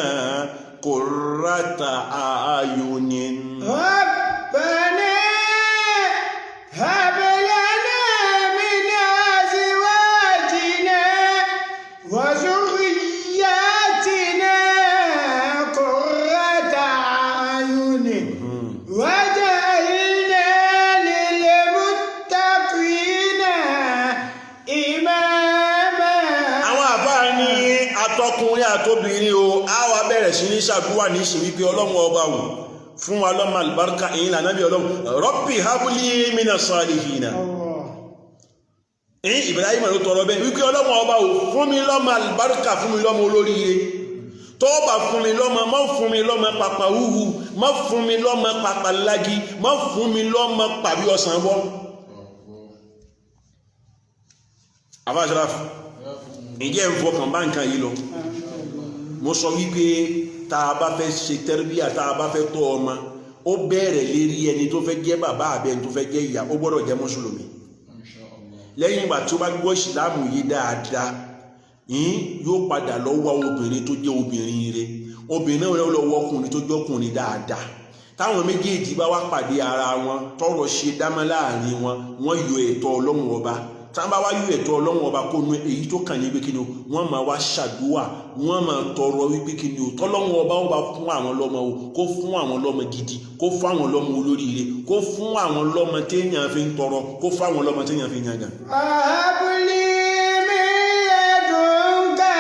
qurrata a'yunin. ربنا هب لنا من أزواجنا وذرياتنا قرة أعين واجعلنا للمتقين إماما. àwọn àbá ní atọkùnrin àtobìnrin o á wá bẹ̀rẹ̀ sí ní ṣàdúrà ní ìṣe wípé Ọlọ́run ọba wò fún wa lọ́mọ àlùbáríkà èyí là nábì Ọlọ́run Rabbi habli mina salihina. èyí Ibrahim ló tọrọ bẹ́ẹ̀ wípé Ọlọ́run ọba wò fún mi lọ́mọ àlùbáríkà fún mi lọ́mọ olóríire tó bá fún mi lọ́mọ má fún mi lọ́mọ pàpà húhu má fún mi lọ́mọ pàpà lági má fún mi lọ́mọ pàbí ọ̀sán bọ́. Abáṣọ́lá ìjẹ́ ìfọkàn bá nǹkan yìí lọ mo sọ wípé tá a bá fẹ́ ṣe tẹ́rbíyà tá a bá fẹ́ tọ́ ọmọ ó bẹ̀rẹ̀ lérí ẹni tó fẹ́ jẹ́ bàbá àbẹ́ ẹni tó fẹ́ jẹ́ ìyá ó gbọ́dọ̀ jẹ́ mùsùlùmí lẹ́yìn ìgbà tí ó bá gbọ́ ìsìláàmù yìí dáadáa yóò padà lọ́wọ́ obìnrin tó jẹ́ obìnrin rẹ̀ obìnrin náà lọ́wọ́ ọkùnrin tó jẹ́ ọkùnrin dáadáa táwọn méjèèjì bá wá pàdé ara wọn tọrọ ṣe dámọ́ láàrin wọn wọ́n yọ ẹ̀tọ́ Ọlọ́run ọba tán bá wá yọ ẹ̀tọ́ Ọlọ́run ọba kó nu èyí tó kàn ní wípé kí ni wọ́n máa wá ṣàdúà wọ́n máa tọrọ wípé kí ni o tọ́lọ́run ọba ó bá fún àwọn lọ́mọ o kó fún àwọn lọ́mọ gidi kó fún àwọn lọ́mọ olóríire kó fún àwọn lọ́mọ téèyàn fi ń tọrọ kó fún àwọn lọ́mọ téèyàn fi ń yàgàn. Habli min ladunka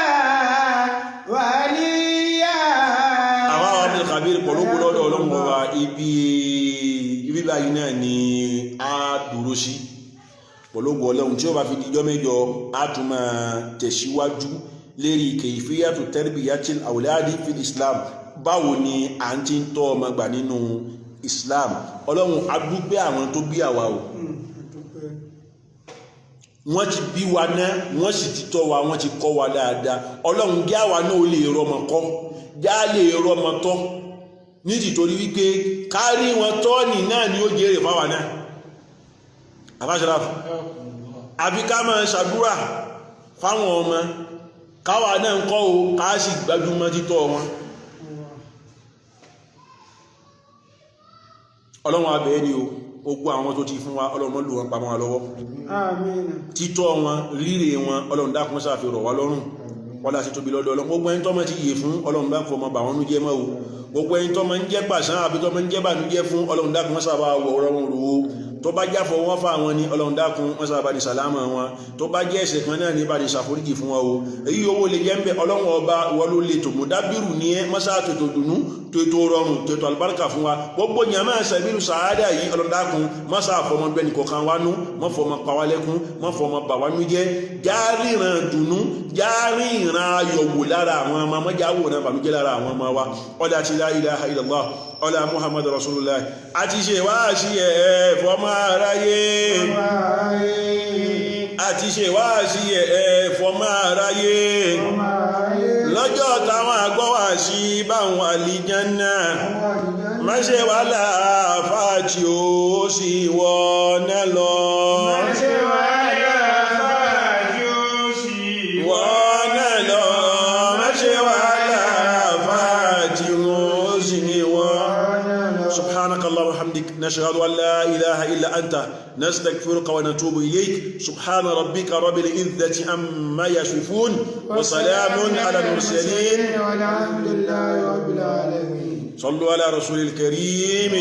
waliya. àwọn Abdul Kabir pọ̀lọ́pọ̀ lọ́dọ̀ Ọlọ́run ọba ibi báyìí náà ni a dúró sí pọ̀lọ́gbọ̀ Ọlọ́run tí ó bá fi dijọ́ mẹ́jọ á tún máa tẹ̀síwájú lérí kayfiyatu tarbiyatil awladi fil Islam báwo ni à ń ti ń tọ́ ọmọ gbà nínú Islam Ọlọ́run adúpẹ́ àwọn tó bí àwa o wọ́n ti bí wa náà wọ́n sì ti tọ́ wa wọ́n ti kọ́ wa dáadáa Ọlọ́run jẹ́ àwa náà ó lè rọmọ kọ́ já lè rọmọ tọ́ nítorí wípé kárí wọn tọ́ ní náà ni ó jèrè fáwa náà Abáṣọ́lá àbí ká máa ṣàdúrà fáwọn ọmọ káwa náà ń kọ́ o ká sì gbájúmọ́ títọ́ wọn Ọlọ́run abẹ́ ni o gbogbo àwọn tó ti fún wa Ọlọ́run lù wọn pamọ́ wa lọ́wọ́ Àmín. títọ́ wọn rírè wọn Ọlọ́run dákun sáfẹ́ rọ̀ wá lọ́rùn wọ́n láti tóbi lọ́dọ̀ Ọlọ́run gbogbo ẹni tó máa ti yè fún Ọlọ́run bá fọmọ bà wọn nú jẹ́ mọ́ o gbogbo ẹni tó máa ń jẹ́ pàṣán àbí tó máa ń jẹ́ bànújẹ́ fún Ọlọ́run dákun sábà wọ Ọlọ́run rò ó tó bá jáfọ́ wọn fà wọn ní Ọlọ́run dákun wọn sábà ní sàlámà wọn tó bá jẹ́ ẹ̀ṣẹ̀ kan náà ní bá ní ṣàforíjì fún wọn o èyí owó lè jẹ́ ń bẹ Ọlọ́run ọba ìwọ ló lè tòmù dábìrù ní ẹ mọ́sá tètò dùnú tètò rọrùn tètò àlùbáríkà fún wa gbogbo yàmá ṣàbílù sàádà yìí Ọlọ́run dákun mọ́sá àfọmọ gbẹ́ni kọ̀ọ̀kan wá nú mọ́ fọmọ pàwálẹ́kún mọ́ fọmọ bàwánú jẹ́ járíran dùnú járíran ayọ̀wò lára àwọn ọmọ mọ́jáwò náà bàmújẹ́ lára àwọn ọmọ wa ọlá ti la ilaha illallah ọlá Muhammadu Rasulullah àti ṣe wá sí ẹ̀ fọmọ aráyé àti ṣe wá sí ẹ̀ fọmọ aráyé lọ́jọ́ táwọn àgbọ́wà sí báwọn àlìjánná má ṣe wà láàfáà tí ó sì wọ́nà lọ má ṣe wà láàfáà tí ó sì wọ́nà lọ má ṣe wà láàfáà tí ó sì wọ́nà lọ subhanakallahumma wa hamdik نشهد أن لا إله إلا أنت نستغفرك ونتوب إليك سبحان ربك رب العزة عما يصفون وسلام على المرسلين والحمد لله رب العالمين. صلوا على رسول الكريم